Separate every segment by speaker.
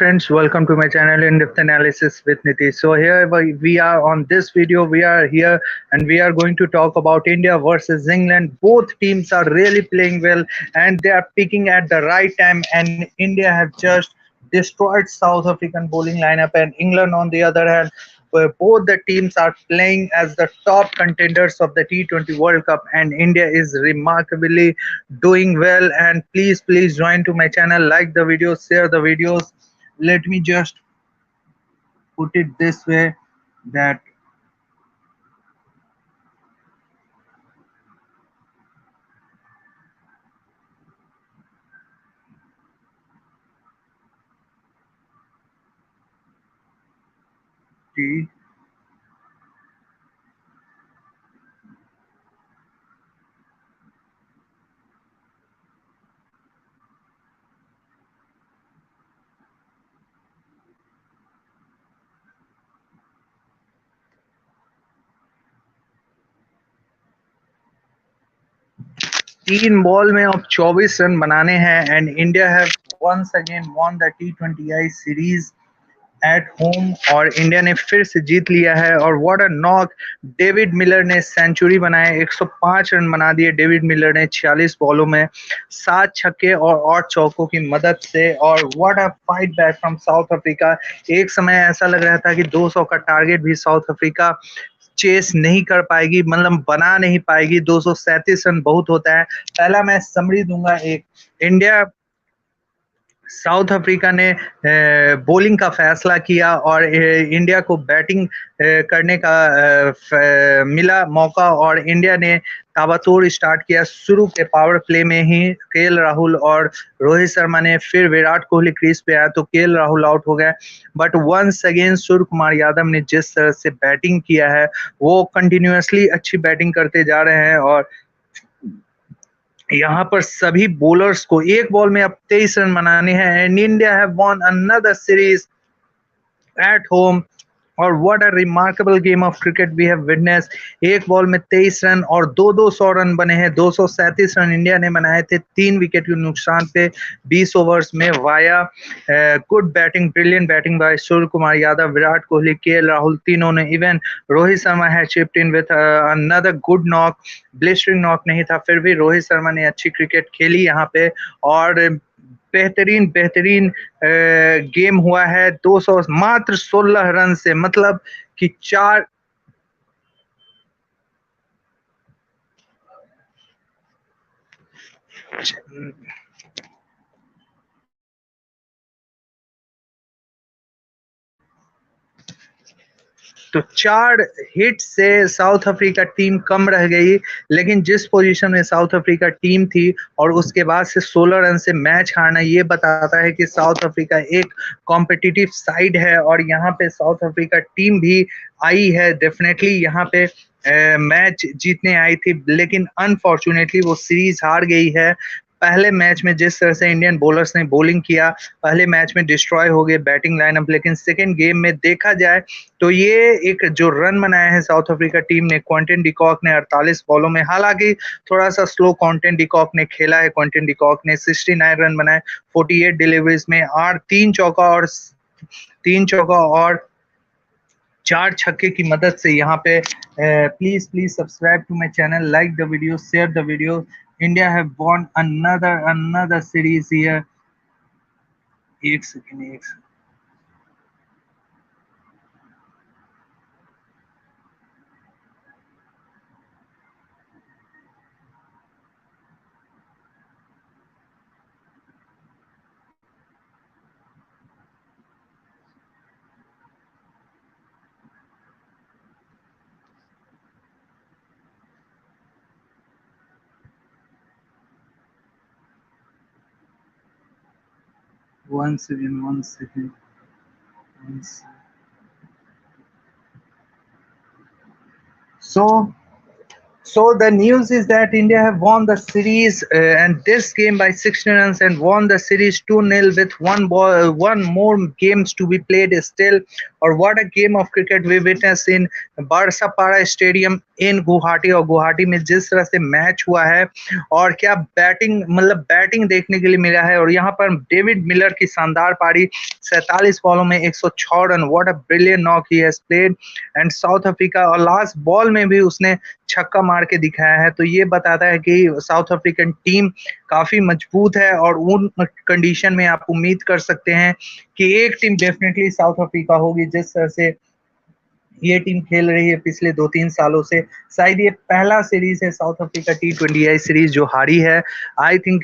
Speaker 1: friends, welcome to my channel In-Depth Analysis with Nitish. So here we are on this video, we are here and we are going to talk about India versus England. Both teams are really playing well and they are picking at the right time, and India have just destroyed South African bowling lineup, and England on the other hand, where both the teams are playing as the top contenders of the T20 World Cup, and India is remarkably doing well. And please join to my channel, like the video, share the videos. Let me just put it this way, that T 3 ball में अब 24 run बनाने हैं, and India have once again won the T20I series at home, और India ने फिर से जीत लिया है। और what a knock, David Miller ने सेंचुरी बनाए, 105 रन बना दिए डेविड मिलर ने 46 बॉलों में, 7 छक्के और 8 चौकों की मदद से। और what a fight back from south Africa. एक समय ऐसा लग रहा था कि 200 का टारगेट भी साउथ अफ्रीका चेस नहीं कर पाएगी, मतलब बना नहीं पाएगी। 237 रन बहुत होता है। पहला मैं समरी दूंगा। एक इंडिया साउथ अफ्रीका ने बॉलिंग का फैसला किया और इंडिया को बैटिंग करने का मिला मौका, और इंडिया ने ताबड़तोड़ स्टार्ट किया। शुरू के पावर प्ले में ही केएल राहुल और रोहित शर्मा ने, फिर विराट कोहली क्रीज पे आया तो केएल राहुल आउट हो गए। But once again Surya Kumar Yadav ने जिस तरह से बैटिंग किया है, वो कंटिन्यूअसली अच्छी बैटिंग करते जा रहे हैं। और यहाँ पर सभी बॉलर्स को एक बॉल में अब 23 रन बनाने हैं, and India have won another series at home. और what a remarkable game of cricket we have witness. एक बॉल में 23 रन और 200 रन बने हैं। 237 रन इंडिया ने बनाए थे 3 विकेट के नुकसान पे 20 ओवर्स में, via good batting, brilliant batting bye Surya Kumar Yadav, Virat Kohli, KL Rahul, तीनों ने। इवन रोहित शर्मा है chipped in with another good knock, blistering knock नहीं था, फिर भी रोहित शर्मा ने अच्छी क्रिकेट खेली यहाँ पे। और बेहतरीन बेहतरीन गेम हुआ है। 200 मात्र 16 रन से, मतलब कि 4 तो 4 हिट से साउथ अफ्रीका टीम कम रह गई, लेकिन जिस पोजीशन में साउथ अफ्रीका टीम थी और उसके बाद से 16 रन से मैच हारना, ये बताता है कि साउथ अफ्रीका एक कॉम्पिटिटिव साइड है। और यहाँ पे साउथ अफ्रीका टीम भी आई है, डेफिनेटली यहाँ पे मैच जीतने आई थी, लेकिन अनफॉर्चुनेटली वो सीरीज हार गई है। पहले मैच में जिस तरह से इंडियन बॉलर्स ने बॉलिंग किया, पहले मैच में डिस्ट्रॉय हो गए बैटिंग लाइनअप, लेकिन सेकेंड गेम में देखा जाए तो ये एक जो रन बनाए हैं साउथ अफ्रीका टीम ने, क्विंटन डिकॉक ने 48 बॉलों में, हालांकि थोड़ा सा स्लो क्विंटन डिकॉक ने खेला है। क्विंटन डिकॉक ने 69 रन बनाए 48 डिलीवरीज में, 3 चौका और 4 छक्के की मदद से। यहाँ पे please subscribe to my channel, like the video, share the video. India have won another series here. एक second. 1 second. So So the news is that India have won the series and this game by 16 runs and won the series 2-0 with one more games to be played still. और what a game of cricket we witnessed in Barsapara Stadium in Guwahati और गुवाहाटी में जिस तरह से match हुआ है और क्या बैटिंग मतलब बैटिंग देखने के लिए मिला है। और यहाँ पर डेविड मिलर की शानदार पारी 47 बॉलों में 106 run. What a brilliant knock he has played and south Africa और लास्ट बॉल में भी उसने छक्का मार के दिखाया है। तो ये बताता है कि साउथ अफ्रीकन टीम काफी मजबूत है और उन कंडीशन में आप उम्मीद कर सकते हैं कि एक टीम डेफिनेटली साउथ अफ्रीका होगी। जिस तरह से ये टीम खेल रही है पिछले 2-3 सालों से, शायद ये पहला सीरीज है साउथ अफ्रीका T20I सीरीज जो हारी है। I think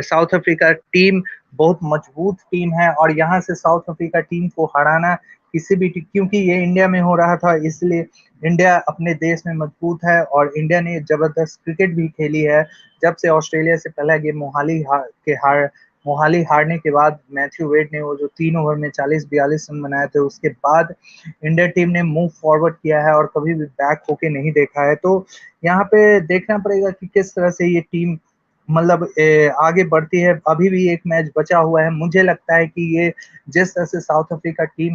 Speaker 1: south Africa team बहुत मजबूत टीम है और यहाँ से साउथ अफ्रीका टीम को हराना किसी भी क्योंकि ये इंडिया में हो रहा था इसलिए इंडिया अपने देश में मजबूत है और इंडिया ने जबरदस्त क्रिकेट भी खेली है। जब से ऑस्ट्रेलिया से पहला गेम मोहाली हारने के बाद मैथ्यू वेड ने वो जो 3 ओवर में 40-42 रन बनाए थे उसके बाद इंडिया टीम ने मूव फॉरवर्ड किया है और कभी भी बैक होके नहीं देखा है। तो यहाँ पे देखना पड़ेगा कि किस तरह से ये टीम मतलब आगे बढ़ती है। अभी भी एक मैच बचा हुआ है। मुझे लगता है कि ये जिस तरह से साउथ अफ्रीका टीम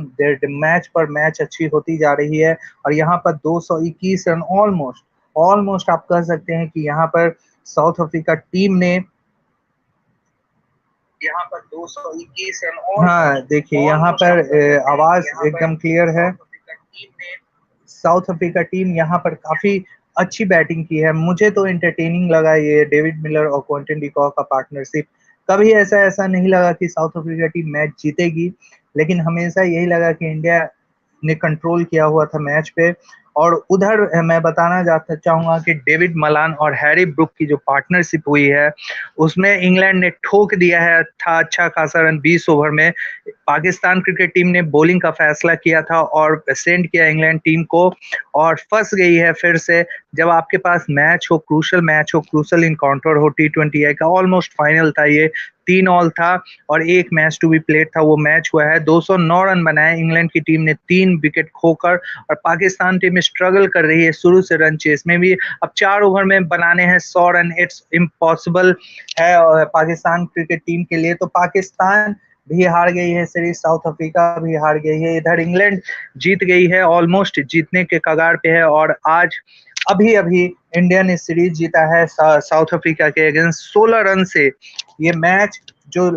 Speaker 1: मैच पर मैच अच्छी होती जा रही है और यहाँ पर 221 रन ऑलमोस्ट आप कह सकते हैं कि यहाँ पर साउथ अफ्रीका टीम ने यहाँ पर 221 रन। हाँ देखिए यहाँ पर आवाज एकदम क्लियर है। साउथ अफ्रीका टीम यहाँ पर काफी अच्छी बैटिंग की है। मुझे तो एंटरटेनिंग लगा ये डेविड मिलर और क्विंटन डिकॉक का पार्टनरशिप। कभी ऐसा नहीं लगा कि साउथ अफ्रीका टीम मैच जीतेगी, लेकिन हमेशा यही लगा कि इंडिया ने कंट्रोल किया हुआ था मैच पे। और उधर मैं बताना चाहूंगा कि डेविड मलान और हैरी ब्रुक की जो पार्टनरशिप हुई है उसमें इंग्लैंड ने ठोक दिया है था अच्छा खासा रन 20 ओवर में। पाकिस्तान क्रिकेट टीम ने बॉलिंग का फैसला किया था और सेंड किया इंग्लैंड टीम को और फंस गई है फिर से। जब आपके पास मैच हो क्रूशल इनकाउंटर हो T20I का ऑलमोस्ट फाइनल था ये 3 ऑल था और एक मैच टू बी प्लेड था। वो मैच हुआ है 209 रन बनाए इंग्लैंड की टीम ने 3 विकेट खोकर और पाकिस्तान टीम स्ट्रगल कर रही है शुरू से रन चेस में भी। अब 4 ओवर में बनाने हैं 100 रन, इट्स इम्पॉसिबल है पाकिस्तान क्रिकेट टीम के लिए। तो पाकिस्तान भी हार गई है सीरीज, साउथ अफ्रीका भी हार गई है, इधर इंग्लैंड जीत गई है, ऑलमोस्ट जीतने के कगार पे है। और आज अभी अभी इंडिया ने सीरीज जीता है साउथ अफ्रीका के अगेंस्ट 16 रन से। ये मैच जो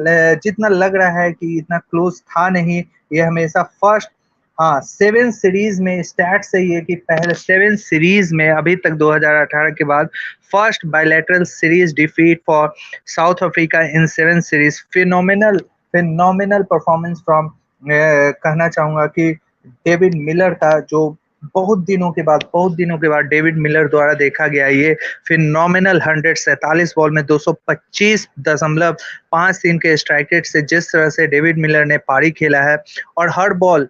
Speaker 1: जितना लग रहा है कि इतना क्लोज था नहीं, ये हमेशा फर्स्ट 7 सीरीज में स्टैट सही है कि पहले 7 सीरीज में अभी तक 2018 के बाद first bilateral series defeat for south Africa in 7 series. Phenomenal performance from कहना चाहूंगा कि डेविड मिलर का जो बहुत दिनों के बाद डेविड मिलर द्वारा देखा गया ये फिनोमिनल 147 बॉल में 225.53 के स्ट्राइक रेट से जिस तरह से डेविड मिलर ने पारी खेला है और हर बॉल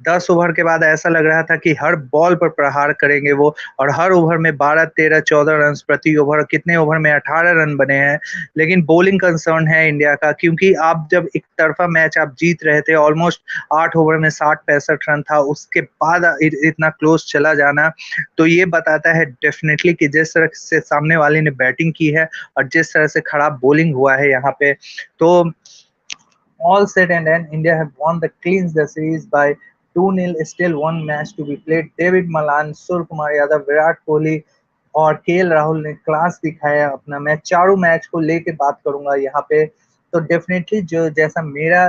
Speaker 1: 10 ओवर के बाद ऐसा लग रहा था कि हर बॉल पर प्रहार करेंगे वो और हर ओवर में 12, 13, 14 रन प्रति ओवर, कितने ओवर में 18 रन बने हैं। लेकिन बॉलिंग कंसर्न है इंडिया का क्योंकि आप जब एक तरफा मैच आप जीत रहे थे ऑलमोस्ट 8 ओवर में 60-65 रन था, उसके बाद इतना क्लोज चला जाना तो ये बताता है डेफिनेटली कि जिस तरह से सामने वाले ने बैटिंग की है और जिस तरह से खराब बॉलिंग हुआ है यहाँ पे। तो all said and done, India have won the series by 2-0. Still one match to be played. David Malan, SuryaKumarYadav, Virat Kohli और KL राहुल ने क्लास दिखाया अपना। मैं चारों मैच को लेके बात करूंगा यहाँ पे। तो डेफिनेटली जो जैसा मेरा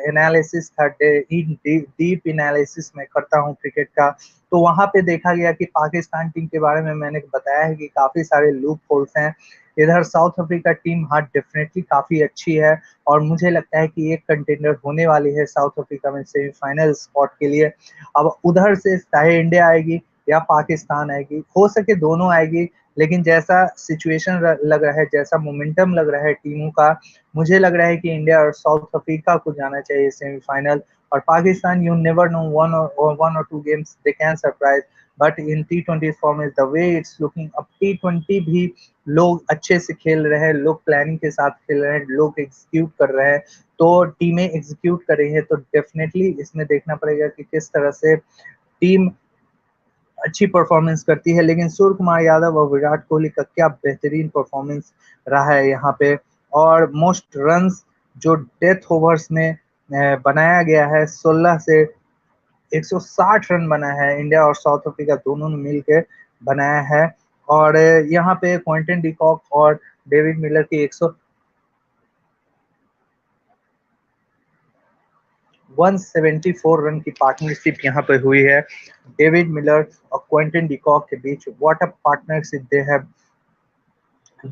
Speaker 1: एनालिसिस था, डीप एनालिसिस मैं करता हूँ क्रिकेट का, तो वहां पे देखा गया कि पाकिस्तान टीम के बारे में मैंने बताया है कि काफी सारे लूप होल्स हैं। इधर साउथ अफ्रीका टीम डेफिनेटली काफी अच्छी है और मुझे लगता है कि एक कंटेंडर होने वाली है साउथ अफ्रीका में सेमीफाइनल स्पॉट के लिए। अब उधर से चाहे इंडिया आएगी या पाकिस्तान आएगी, हो सके दोनों आएगी, लेकिन जैसा सिचुएशन लग रहा है, जैसा मोमेंटम लग रहा है टीमों का, मुझे लग रहा है कि इंडिया और साउथ अफ्रीका को जाना चाहिए सेमीफाइनल। और Pakistan, you never know, one or two games they can surprise, but in T20 format the way it's looking, अब T20 भी लोग अच्छे से खेल रहे हैं, लोग प्लानिंग के साथ खेल रहे हैं, लोग एग्जीक्यूट कर रहे हैं, तो टीमें एग्जीक्यूट कर रही है। तो डेफिनेटली इसमें देखना पड़ेगा कि किस तरह से टीम अच्छी परफॉर्मेंस करती है, लेकिन सूर्य कुमार यादव और विराट कोहली का क्या बेहतरीन परफॉर्मेंस रहा है यहाँ पे। और मोस्ट रन्स जो डेथ ओवर्स में बनाया गया है, 16 से 160 रन बना है, इंडिया और साउथ अफ्रीका दोनों ने मिलकर बनाया है। और यहाँ पे क्विंटन डिकॉक और डेविड मिलर की 174 रन की पार्टनरशिप यहाँ पे हुई है डेविड मिलर और क्विंटन डिकॉक के बीच। What a partnership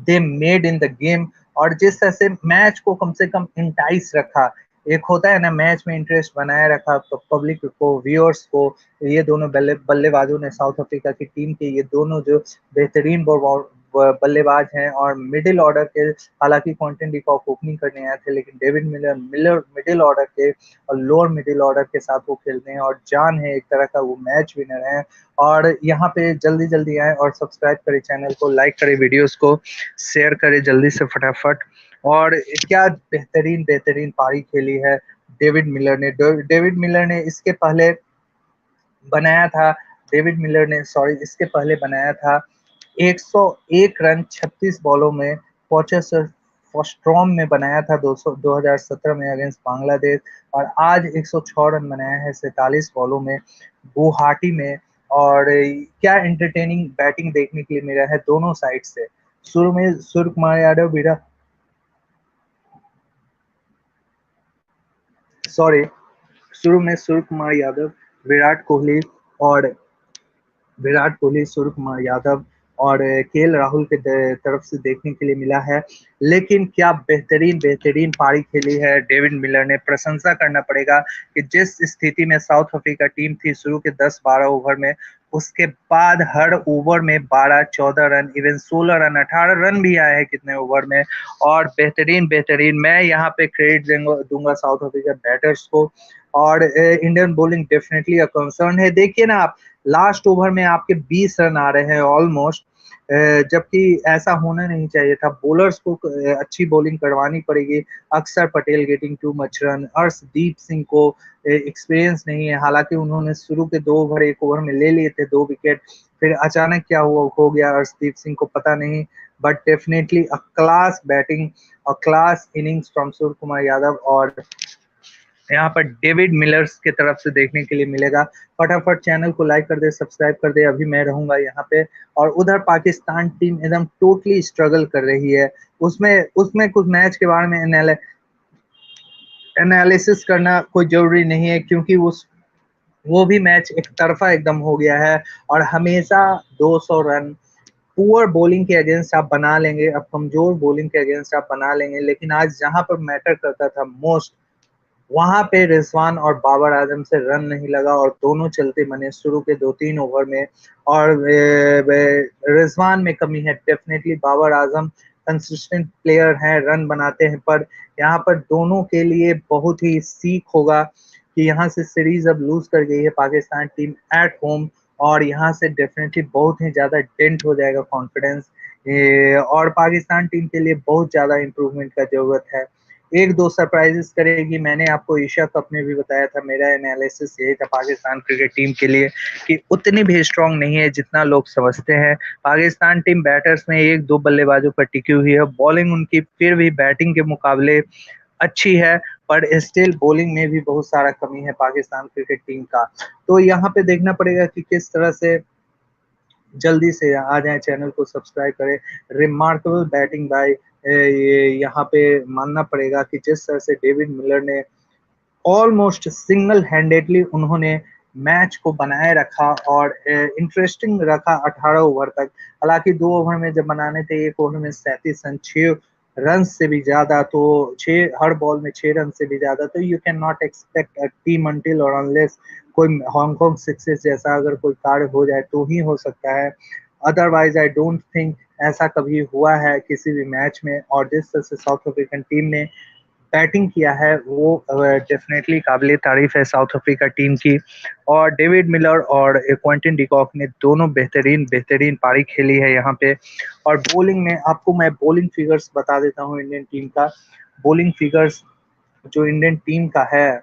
Speaker 1: they made in the game. और जिस तरह से मैच को कम से कम इंटाइस रखा, एक होता है ना मैच में इंटरेस्ट बनाए रखा, तो पब्लिक को, व्यूअर्स को। ये दोनों बल्लेबाजों ने, साउथ अफ्रीका की टीम के ये दोनों जो बेहतरीन बल्लेबाज हैं, और मिडिल ऑर्डर के, हालांकि क्विंटन डिकॉक ओपनिंग करने आए थे, लेकिन डेविड मिलर मिडिल ऑर्डर के और लोअर मिडिल ऑर्डर के साथ वो खेलते हैं और जान है एक तरह का, वो मैच विनर है। और यहाँ पे जल्दी जल्दी आए और सब्सक्राइब करें चैनल को, लाइक करें वीडियोस को, शेयर करें जल्दी से फटाफट। और क्या बेहतरीन बेहतरीन पारी खेली है डेविड मिलर ने। डेविड मिलर ने इसके पहले बनाया था डेविड मिलर ने सॉरी इसके पहले बनाया था 101 रन 36 बॉलों में, फॉस्ट्रॉम में बनाया था 2017 में अगेंस्ट बांग्लादेश। और आज 106 रन बनाया है 47 बॉलों में गुवाहाटी में। और क्या एंटरटेनिंग बैटिंग देखने के लिए मिला है दोनों साइड से। शुरू में सूर्य कुमार यादव शुरू में सूर्य कुमार यादव, विराट कोहली और सूर्य कुमार यादव और केएल राहुल के तरफ से देखने के लिए मिला है। लेकिन क्या बेहतरीन बेहतरीन पारी खेली है डेविड मिलर ने। प्रशंसा करना पड़ेगा कि जिस स्थिति में साउथ अफ्रीका टीम थी शुरू के 10-12 ओवर में, उसके बाद हर ओवर में 12-14 रन, इवन 16 रन, 18 रन भी आए हैं कितने ओवर में। और बेहतरीन बेहतरीन, मैं यहाँ पे क्रेडिट दूंगा साउथ अफ्रीका बैटर्स को। और Indian bowling definitely a concern है। देखिए ना आप, लास्ट ओवर में आपके 20 रन आ रहे हैं ऑलमोस्ट, जबकि ऐसा होना नहीं चाहिए था। बॉलर्स को अच्छी बॉलिंग करवानी पड़ेगी। अक्षर Patel getting too much run, Arshdeep Singh को एक्सपीरियंस नहीं है, हालांकि उन्होंने शुरू के 2 ओवर 1 ओवर में ले लिए थे 2 विकेट, फिर अचानक क्या हुआ हो गया अर्शदीप सिंह को पता नहीं। But definitely a class batting और class innings from Surya Kumar Yadav, और यहाँ पर डेविड मिलर्स के तरफ से देखने के लिए मिलेगा। फटाफट चैनल को लाइक कर दे, सब्सक्राइब कर दे, अभी मैं रहूंगा यहाँ पे। और उधर पाकिस्तान टीम एकदम टोटली स्ट्रगल कर रही है। उसमें उसमें कुछ मैच के बारे में एनालिसिस करना कोई जरूरी नहीं है, क्योंकि वो भी मैच एक तरफा एकदम हो गया है। और हमेशा 200 रन पुअर बॉलिंग के अगेंस्ट आप बना लेंगे, अब कमजोर बॉलिंग के अगेंस्ट आप बना लेंगे, लेकिन आज जहां पर मैटर करता था मोस्ट, वहां पे रिजवान और बाबर आजम से रन नहीं लगा, और दोनों चलते बने शुरू के 2-3 ओवर में। और रिजवान में कमी है definitely, Babar Azam consistent player हैं, रन बनाते हैं, पर यहाँ पर दोनों के लिए बहुत ही सीख होगा कि यहाँ से सीरीज अब लूज कर गई है पाकिस्तान टीम एट होम, और यहाँ से डेफिनेटली बहुत ही ज्यादा डेंट हो जाएगा कॉन्फिडेंस। और पाकिस्तान टीम के लिए बहुत ज्यादा इंप्रूवमेंट का जरूरत है। 1-2 सरप्राइजेस करेगी। मैंने आपको एशिया कप में भी बताया था, मेरा एनालिसिस यही था पाकिस्तान क्रिकेट टीम के लिए, कि उतनी भी स्ट्रांग नहीं है जितना लोग समझते हैं। पाकिस्तान टीम बैटर्स में 1-2 बल्लेबाजों पर टिकी हुई है, बॉलिंग उनकी फिर भी बैटिंग के मुकाबले अच्छी है, पर स्टिल बॉलिंग में भी बहुत सारा कमी है पाकिस्तान क्रिकेट टीम का। तो यहाँ पे देखना पड़ेगा कि किस तरह से, जल्दी से आ जाए, चैनल को सब्सक्राइब करें। रिमार्केबल बैटिंग बाय, ये यहाँ पे मानना पड़ेगा कि जिस तरह से डेविड मिलर ने ऑलमोस्ट सिंगल हैंडेडली उन्होंने मैच को बनाए रखा और इंटरेस्टिंग रखा 18 ओवर तक। हालांकि 2 ओवर में जब बनाने थे, 1 ओवर में 37 रन, 6 रन से भी ज्यादा, तो 6 हर बॉल में 6 रन से भी ज्यादा, तो you can not expect a team until और अनलेस कोई हांगकांग सिक्सेस जैसा अगर कोई कार्य हो जाए तो ही हो सकता है। अदरवाइज आई डोंट थिंक ऐसा कभी हुआ है किसी भी मैच में। और जिस तरह से साउथ अफ्रीकन टीम ने बैटिंग किया है, वो डेफिनेटली काबिल तारीफ है साउथ अफ्रीका टीम की। और डेविड मिलर और क्विंटन डिकॉक ने दोनों बेहतरीन बेहतरीन पारी खेली है यहाँ पे। और बॉलिंग में आपको मैं बॉलिंग फिगर्स बता देता हूँ इंडियन टीम का। बॉलिंग फिगर्स जो इंडियन टीम का है,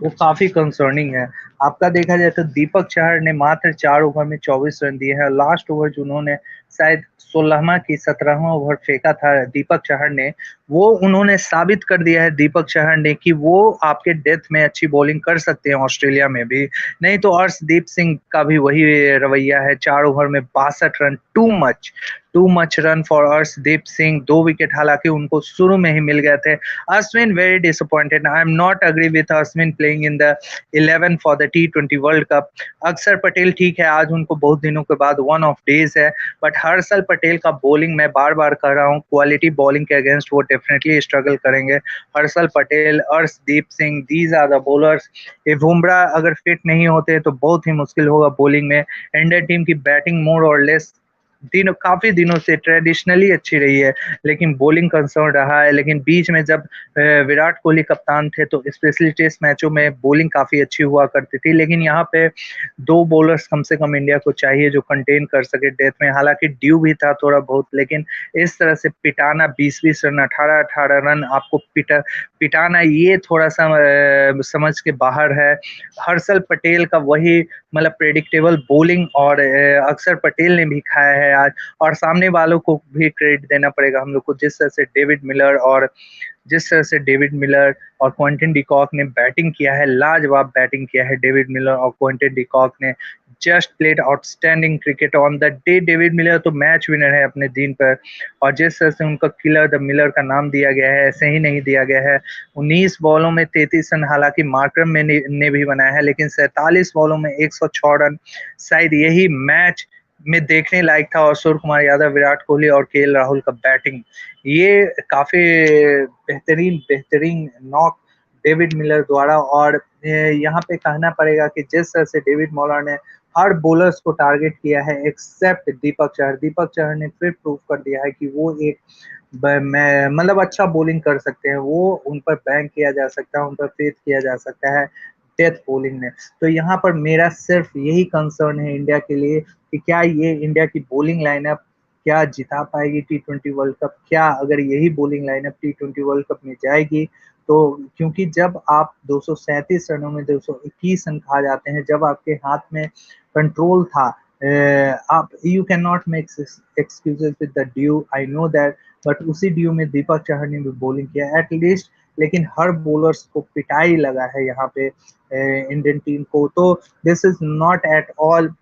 Speaker 1: वो काफी कंसर्निंग है। आपका देखा जाए तो दीपक चहर ने मात्र 4 ओवर में 24 रन दिए हैं। लास्ट ओवर जो उन्होंने शायद 16वां की 17वां ओवर फेंका था दीपक चहर ने, वो उन्होंने साबित कर दिया है दीपक चहर ने कि वो आपके डेथ में अच्छी बॉलिंग कर सकते हैं ऑस्ट्रेलिया में भी। नहीं तो अर्शदीप सिंह का भी वही रवैया है, 4 ओवर में 62 run, too much run for Arshdeep Singh. 2 wicket हालांकि उनको शुरू में ही मिल गए थे। Ashwin very disappointed. I am not agree with Ashwin playing in the 11 for the T20 World Cup. अक्षर पटेल ठीक है, आज उनको बहुत दिनों के बाद वन ऑफ डेज है, बट हर्षल पटेल का बॉलिंग मैं बार बार कह रहा हूँ, क्वालिटी बॉलिंग के अगेंस्ट वो डेफिनेटली स्ट्रगल करेंगे। Harshal Patel, Arshdeep Singh, these are the bowlers. ये बुमराह अगर फिट नहीं होते तो बहुत ही मुश्किल होगा बॉलिंग में। इंडियन टीम की बैटिंग मोर और लेस दिनों काफी दिनों से ट्रेडिशनली अच्छी रही है, लेकिन बॉलिंग कंसर्न रहा है। लेकिन बीच में जब विराट कोहली कप्तान थे तो स्पेशली टेस्ट मैचों में बॉलिंग काफी अच्छी हुआ करती थी। लेकिन यहाँ पे 2 बॉलर्स कम से कम इंडिया को चाहिए जो कंटेन कर सके डेथ में। हालांकि ड्यू भी था थोड़ा बहुत, लेकिन इस तरह से पिटाना 20-20 रन, 18-18 रन आपको पिटाना, ये थोड़ा सा समझ के बाहर है। हर्षल पटेल का वही मतलब प्रेडिक्टेबल बॉलिंग, और अक्षर पटेल ने भी खाया है आज। और सामने वालों को भी क्रेडिट देना पड़ेगा हम लोग को, जिस तरह से डेविड मिलर और क्विंटन डिकॉक ने बैटिंग किया है, लाजवाब बैटिंग किया है डेविड मिलर और क्विंटन डिकॉक ने। Just played outstanding cricket on the day. David Miller तो मैच विनर है अपने दिन पर, और जिस तरह से उनका किलर द मिलर का नाम दिया गया है, ऐसे ही नहीं दिया गया है। 19 बॉलों में 33 रन हालांकि मार्करम में ने भी बनाया है, लेकिन 47 बॉलों में 106 रन, शायद यही मैच में देखने लायक था। और सूर्य कुमार यादव, विराट कोहली और केएल राहुल का बैटिंग, ये काफी बेहतरीन बेहतरीन नॉक डेविड मिलर द्वारा। और यहाँ पे कहना पड़ेगा कि जिस तरह से डेविड मिलर ने हर बॉलर्स को टारगेट किया है एक्सेप्ट दीपक चहर। दीपक चहर ने फिर प्रूव कर दिया है कि वो एक मतलब अच्छा बॉलिंग कर सकते हैं, वो उन पर बैंक किया जा सकता है, उन पर फेथ किया जा सकता है डेथ बॉलिंग में। तो यहाँ पर मेरा सिर्फ यही कंसर्न है इंडिया के लिए कि क्या ये इंडिया की बॉलिंग लाइनअप क्या जिता पाएगी T20 वर्ल्ड कप। क्या अगर यही bowling lineup T20 world cup में जाएगी तो, क्योंकि जब आप 237 रनों में 221 रन खा जाते हैं, जब आपके हाथ में कंट्रोल था, आप you can not make excuses with the due, I know that, but उसी ड्यू में दीपक चहर ने भी बॉलिंग किया एटलीस्ट। लेकिन हर बॉलर्स को पिटाई लगा है यहाँ पे इंडियन टीम को। तो this is not at all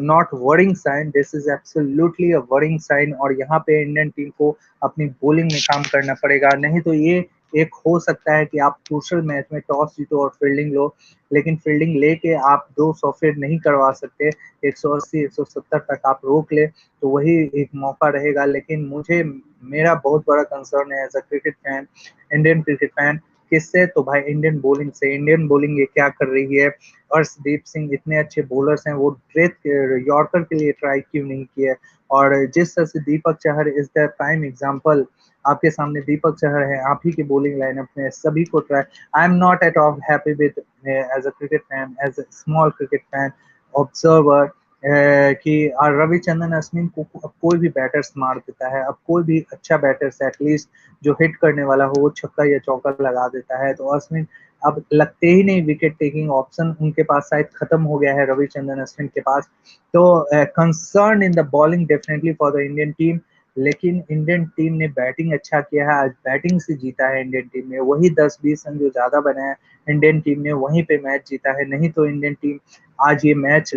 Speaker 1: not worrying sign, this is absolutely a worrying sign. और यहाँ पे इंडियन टीम को अपनी बॉलिंग में काम करना पड़ेगा, नहीं तो ये एक हो सकता है कि आप क्रूशियल मैच में टॉस जीतो और फील्डिंग लो, लेकिन फील्डिंग लेके आप 200 फिर नहीं करवा सकते, 180 170 तक आप रोक ले तो वही एक मौका रहेगा। लेकिन मुझे मेरा बहुत बड़ा कंसर्न है as a cricket fan, Indian cricket fan, किससे, तो भाई इंडियन बॉलिंग से। इंडियन बॉलिंग ये क्या कर रही है। अर्शदीप सिंह इतने अच्छे बॉलर्स हैं, वो डेथ यॉर्कर के लिए ट्राई क्यों नहीं किया। और जिस तरह से Deepak Chahar is the prime example, आपके सामने दीपक चहर है, आप ही के बॉलिंग लाइनअप में सभी को try. I am not at all happy with as a cricket fan, as a small cricket fan observer, कि रविचंद्रन अश्विन को अब कोई भी बैटर्स मार देता है। अब कोई भी अच्छा बैटर्स एटलीस्ट जो हिट करने वाला हो वो छक्का या चौका लगा देता है। तो अश्विन अब लगते ही नहीं, विकेट टेकिंग ऑप्शन उनके पास शायद खत्म हो गया है रविचंद्रन अश्विन के पास। तो concern in the bowling definitely for the Indian team. लेकिन इंडियन टीम ने बैटिंग अच्छा किया है, आज बैटिंग से जीता है इंडियन टीम ने, वही 10-20 रन जो ज्यादा बने हैं इंडियन टीम ने वहीं पे मैच जीता है। नहीं तो इंडियन टीम आज ये मैच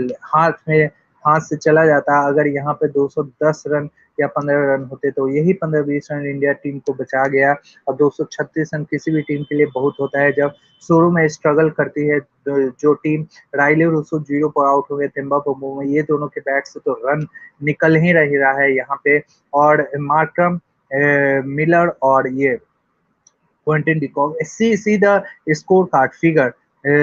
Speaker 1: हाथ से चला जाता। अगर यहाँ पे 210 रन या 15 रन होते तो यही 15-20 रन इंडिया टीम को बचा गया। और 236 रन किसी भी टीम के लिए बहुत होता है जब शुरू में स्ट्रगल करती है जो टीम। राइले रूसो 0 पर आउट हो गए, तेम्बा में, ये दोनों के बैट से तो रन निकल ही रहा है यहाँ पे। और मार्करम, मिलर और ये Quinton de Kock, see the score card figure.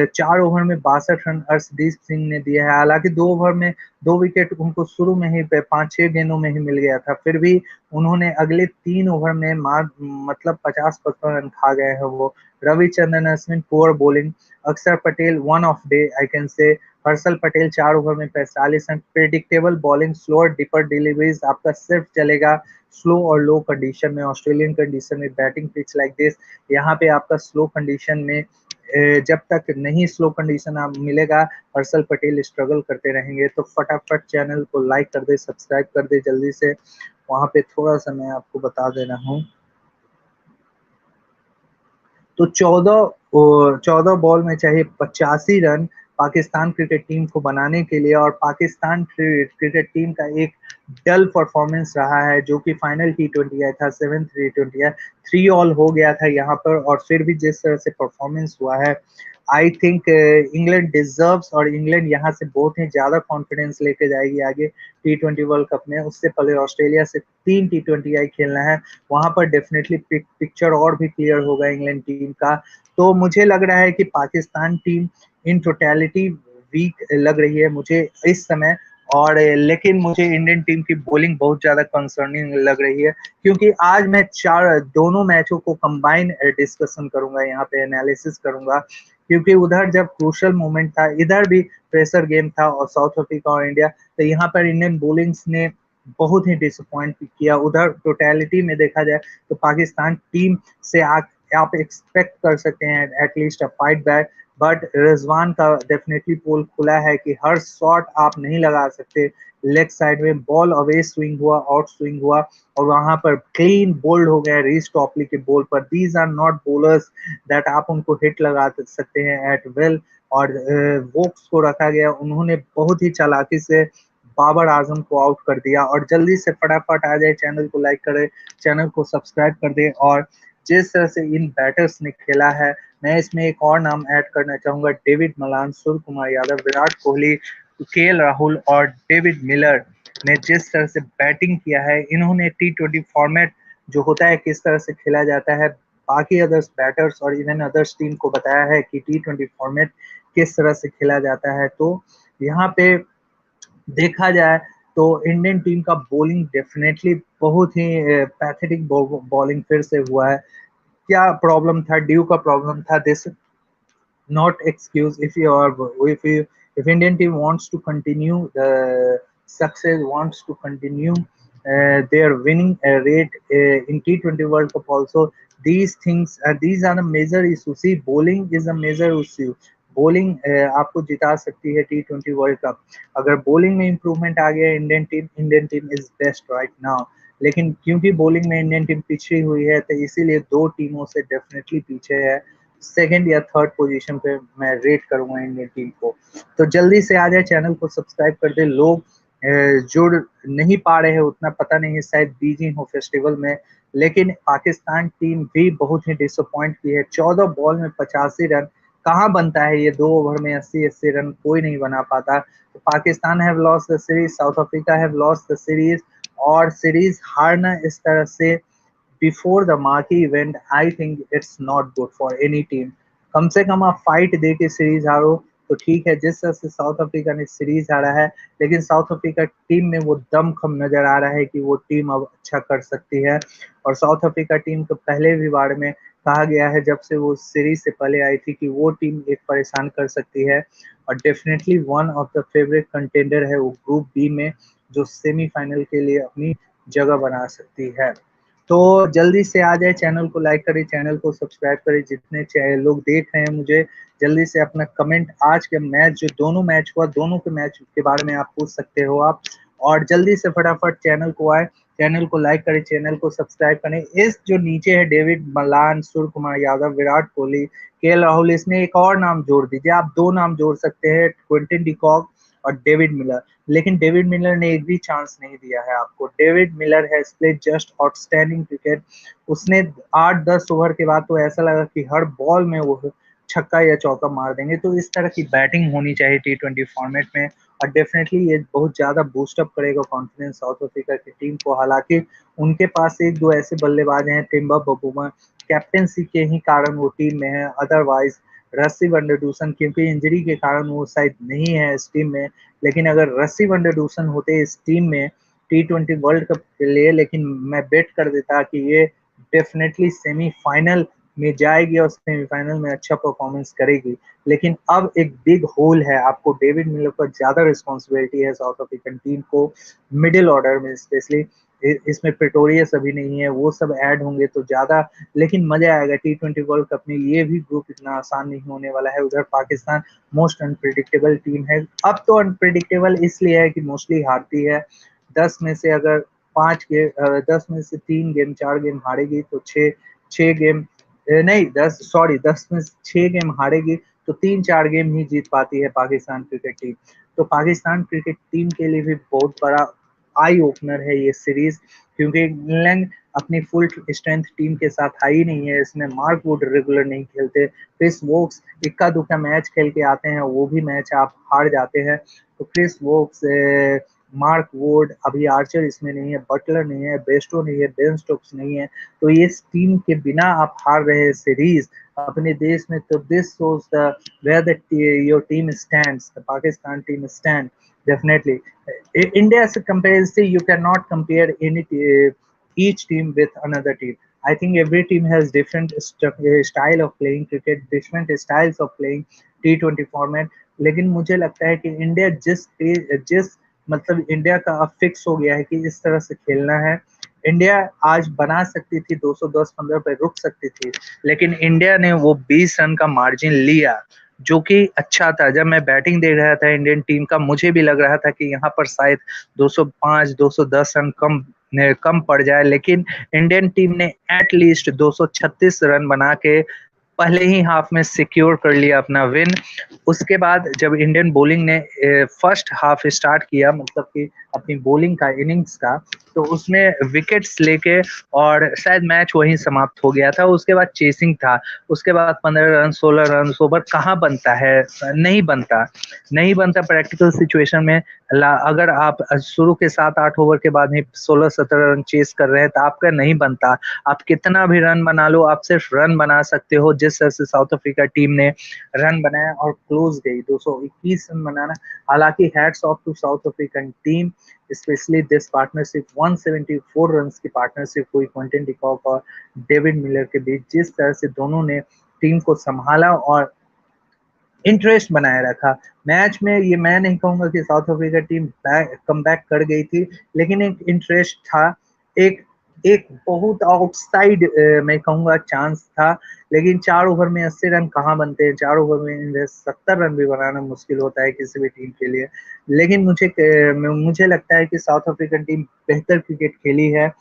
Speaker 1: 4 over में 62 रन अर्शदीप सिंह ने दिया है। हालांकि 2 ओवर में 2 विकेट उनको शुरू में ही 5-6 गेंदों में ही मिल गया था, फिर भी उन्होंने अगले 3 ओवर में मतलब 50-55 रन खा गए हैं वो। Ravichandran Ashwin poor bowling, Axar Patel one off day I can say. Harshal Patel 4 over में 45 run, predictable bowling, slower dipper deliveries आपका सिर्फ चलेगा स्लो और लो कंडीशन में, ऑस्ट्रेलियन कंडीशन में बैटिंग पिच लाइक दिस। यहाँ पे आपका स्लो कंडीशन में जब तक नहीं स्लो कंडीशन आप मिलेगा, हर्षल पटेल स्ट्रगल करते रहेंगे। तो फटाफट चैनल को लाइक कर दे, सब्सक्राइब कर दे जल्दी से। वहां पे थोड़ा सा मैं आपको बता दे रहा हूँ। तो 14 बॉल में चाहिए 85 रन पाकिस्तान क्रिकेट टीम को बनाने के लिए। और पाकिस्तान क्रिकेट टीम का एक डल परफॉर्मेंस रहा है, जो कि फाइनल T20 था, 7th T20 3 ऑल हो गया था यहाँ पर। और फिर भी जिस तरह से परफॉर्मेंस हुआ है, आई थिंक इंग्लैंड डिजर्व्स, और इंग्लैंड यहाँ से बहुत ही ज्यादा कॉन्फिडेंस लेके जाएगी आगे T20 वर्ल्ड कप में। उससे पहले ऑस्ट्रेलिया से 3 T20I खेलना है, वहां पर डेफिनेटली पिक्चर और भी क्लियर होगा इंग्लैंड टीम का। तो मुझे लग रहा है कि Pakistan team in totality weak लग रही है मुझे इस समय। और लेकिन मुझे इंडियन टीम की बॉलिंग बहुत ज्यादा कंसर्निंग लग रही है, क्योंकि आज मैं दोनों मैचों को कंबाइन डिस्कशन करूंगा, यहाँ पे एनालिसिस करूंगा। क्योंकि उधर जब क्रूशल मोमेंट था, इधर भी प्रेशर गेम था, और साउथ अफ्रीका और इंडिया, तो यहाँ पर इंडियन बॉलिंग्स ने बहुत ही डिसअपॉइंट किया। उधर टोटलिटी में देखा जाए तो पाकिस्तान टीम से आप एक्सपेक्ट कर सकते हैं at least a fight back. But Rizwan का डेफिनेटली पोल खुला है कि हर शॉट आप नहीं लगा सकते। लेग साइड में बॉल अवे स्विंग हुआ, आउट स्विंग हुआ, और वहां पर क्लीन बोल्ड हो गया रीस टॉपली के बॉल पर। These are not bowlers that आप उनको हिट लगा सकते हैं एट वेल। और वोक्स को रखा गया, उन्होंने बहुत ही चालाकी से बाबर आजम को आउट कर दिया। और जल्दी से फटाफट आ जाए, चैनल को लाइक करे, चैनल को सब्सक्राइब कर दे। और जिस तरह से इन बैटर्स ने खेला है, मैं इसमें एक और नाम ऐड करना चाहूंगा, David Malan, Surya Kumar Yadav, Virat Kohli, KL Rahul और डेविड मिलर ने जिस तरह से बैटिंग किया है। इन्होंने T20 फॉर्मेट जो होता है किस तरह से खेला जाता है, बाकी अदर्स बैटर्स और इवन अदर्स टीम को बताया है कि T20 फॉर्मेट किस तरह से खेला जाता है। तो यहाँ पे देखा जाए तो इंडियन टीम का बॉलिंग डेफिनेटली बहुत ही पैथेटिक बॉलिंग फिर से हुआ है। क्या प्रॉब्लम था, ड्यू का प्रॉब्लम था, this not excuse. If Indian team wants to continue the success, wants to continue their winning rate in T20 World Cup also, these are the major issues. See, bowling is a major issue. Bowling आपको जिता सकती है T20 world cup. अगर bowling में improvement आ गया Indian team is best right now. लेकिन क्योंकि bowling में इंडियन टीम पिछड़ी हुई है, तो इसीलिए दो टीमों से डेफिनेटली पीछे है। सेकंड या थर्ड पोजीशन पे मैं रेट करूंगा इंडियन टीम को। तो जल्दी से आ जाए, चैनल को सब्सक्राइब कर दे। लोग जुड़ नहीं पा रहे हैं, उतना पता नहीं है, शायद बिजी हो फेस्टिवल में। लेकिन पाकिस्तान टीम भी बहुत ही डिसअपॉइंट की है। 14 बॉल में 85 रन कहाँ बनता है, ये 2 ओवर में 80 रन कोई नहीं बना पाता। तो Pakistan have lost the series, South Africa have lost the series. और सीरीज हारना इस तरह से before the marquee event, I think it's not good for any team. कम से कम आप फाइट दे के सीरीज हारो तो ठीक है। जिस तरह से साउथ अफ्रीका ने सीरीज हारा है, लेकिन साउथ अफ्रीका टीम में वो दमखम नजर आ रहा है कि वो टीम अब अच्छा कर सकती है। और साउथ अफ्रीका टीम को पहले भी बार में कहा गया है, जब से वो सीरीज से पहले आई थी, कि वो टीम एक परेशान कर सकती है। और definitely one of the favourite contender है वो ग्रुप बी में, जो सेमीफाइनल के लिए अपनी जगह बना सकती है। तो जल्दी से आ जाए, चैनल को लाइक करें, चैनल को सब्सक्राइब करें। जितने लोग देख रहे हैं मुझे, जल्दी से अपना कमेंट, आज के मैच जो दोनों मैच हुआ, दोनों के मैच के बारे में आप पूछ सकते हो आप। और जल्दी से फटाफट चैनल को आए, चैनल को लाइक करें, चैनल को सब्सक्राइब करें। इस जो नीचे है David Malan, Surya Kumar Yadav, Virat Kohli, KL Rahul, इसमें एक और नाम जोड़ दीजिए। आप 2 नाम जोड़ सकते हैं, क्विंटन डिकॉक और डेविड मिलर। लेकिन डेविड मिलर ने एक भी चांस नहीं दिया है आपको। David Miller has played just outstanding cricket. उसने 8-10 ओवर के बाद तो ऐसा लगा कि हर बॉल में वो छक्का या चौका मार देंगे। तो इस तरह की बैटिंग होनी चाहिए T20 फॉर्मेट में। और डेफिनेटली ये बहुत ज्यादा बूस्टअप करेगा कॉन्फिडेंस साउथ अफ्रीका की टीम को। हालांकि उनके पास एक दो ऐसे बल्लेबाज हैं, टिम्बर बबूमा, कैप्टेंसी के ही कारण वो टीम में है। अदरवाइज रस्सी वंडरडूसन, क्योंकि इंजरी के कारण वो शायद नहीं है इस टीम में। लेकिन अगर रस्सी वंडरडूसन होते इस टीम में T20 वर्ल्ड कप के लिए, लेकिन मैं बेट कर देता कि ये डेफिनेटली सेमीफाइनल में जाएगी और सेमीफाइनल में अच्छा परफॉर्मेंस करेगी। लेकिन अब एक बिग होल है, आपको डेविड मिलर पर ज्यादा रिस्पॉन्सिबिलिटी है साउथ अफ्रीकन टीम को, मिडिल ऑर्डर में स्पेशली। इसमें प्रिटोरियस अभी नहीं है, वो सब ऐड होंगे तो ज्यादा लेकिन मजा आएगा। T20 वर्ल्ड कप में ये भी ग्रुप इतना आसान नहीं होने वाला है। उधर पाकिस्तान मोस्ट अनप्रिडिक्टेबल टीम है। अब तो अनप्रिडिक्टेबल इसलिए है कि मोस्टली हारती है। 10 में से अगर 10 में से 3 गेम 4 गेम हारेगी तो 6 गेम नहीं 10 में 6 गेम हारेगी तो 3-4 गेम ही जीत पाती है पाकिस्तान क्रिकेट टीम। तो पाकिस्तान क्रिकेट टीम के लिए भी बहुत बड़ा आई ओपनर है ये सीरीज, क्योंकि इंग्लैंड अपनी फुल स्ट्रेंथ टीम के साथ आई नहीं है। इसमें मार्क वुड रेगुलर नहीं खेलते, क्रिस वोक्स इक्का दुक्का मैच खेल के आते हैं, वो भी मैच आप हार जाते हैं। तो क्रिस वोक्स, मार्क वुड, अभी आर्चर इसमें नहीं है, बटलर नहीं है, बेस्टो नहीं है, बेन स्टोक्स नहीं है, तो ये टीम के बिना आप हार रहे हैं सीरीज अपने देश में। तो this shows the where the your team stands, the Pakistan team stand definitely. India as a comparison, you cannot compare each team with another team. I think every team has different style of playing cricket, different styles of playing T20 format. लेकिन मुझे लगता है कि India जिस मतलब India का अब fix हो गया है कि इस तरह से खेलना है। इंडिया आज बना सकती थी 210-15 पे रुक सकती थी, लेकिन इंडिया ने वो 20 रन का मार्जिन लिया जो कि अच्छा था। जब मैं बैटिंग देख रहा था इंडियन टीम का, मुझे भी लग रहा था कि यहाँ पर शायद 205-210 रन कम पड़ जाए, लेकिन इंडियन टीम ने एटलीस्ट 236 रन बना के पहले ही हाफ में सिक्योर कर लिया अपना विन। उसके बाद जब इंडियन बॉलिंग ने फर्स्ट हाफ स्टार्ट किया, मतलब कि अपनी बॉलिंग का इनिंग्स का, तो उसमें विकेट्स लेके और शायद मैच वहीं समाप्त हो गया था। उसके बाद चेसिंग था, उसके बाद 15 रन 16 रन ओवर कहाँ बनता है, नहीं बनता प्रैक्टिकल सिचुएशन में। अगर आप शुरू के 7-8 ओवर के बाद ही 16-17 रन चेस कर रहे हैं तो आपका नहीं बनता। आप कितना भी रन बना लो, आप सिर्फ रन बना सकते हो। जिस तरह से साउथ अफ्रीका टीम ने रन बनाया और क्लोज गई 221 रन बनाना। हालांकि hats off to South African team, specially this partnership 174 run की पार्टनरशिप हुई क्विंटन डिकॉक और डेविड मिलर के बीच। जिस तरह से दोनों ने टीम को संभाला और इंटरेस्ट बनाए रखा मैच में। ये मैं नहीं कहूंगा कि south Africa team come back कर गई थी, लेकिन एक इंटरेस्ट था, एक एक बहुत आउटसाइड मैं कहूंगा चांस था। लेकिन 4 ओवर में 80 रन कहाँ बनते हैं, 4 ओवर में 70 रन भी बनाना मुश्किल होता है किसी भी टीम के लिए। लेकिन मुझे लगता है कि साउथ अफ्रीकन टीम बेहतर क्रिकेट खेली है।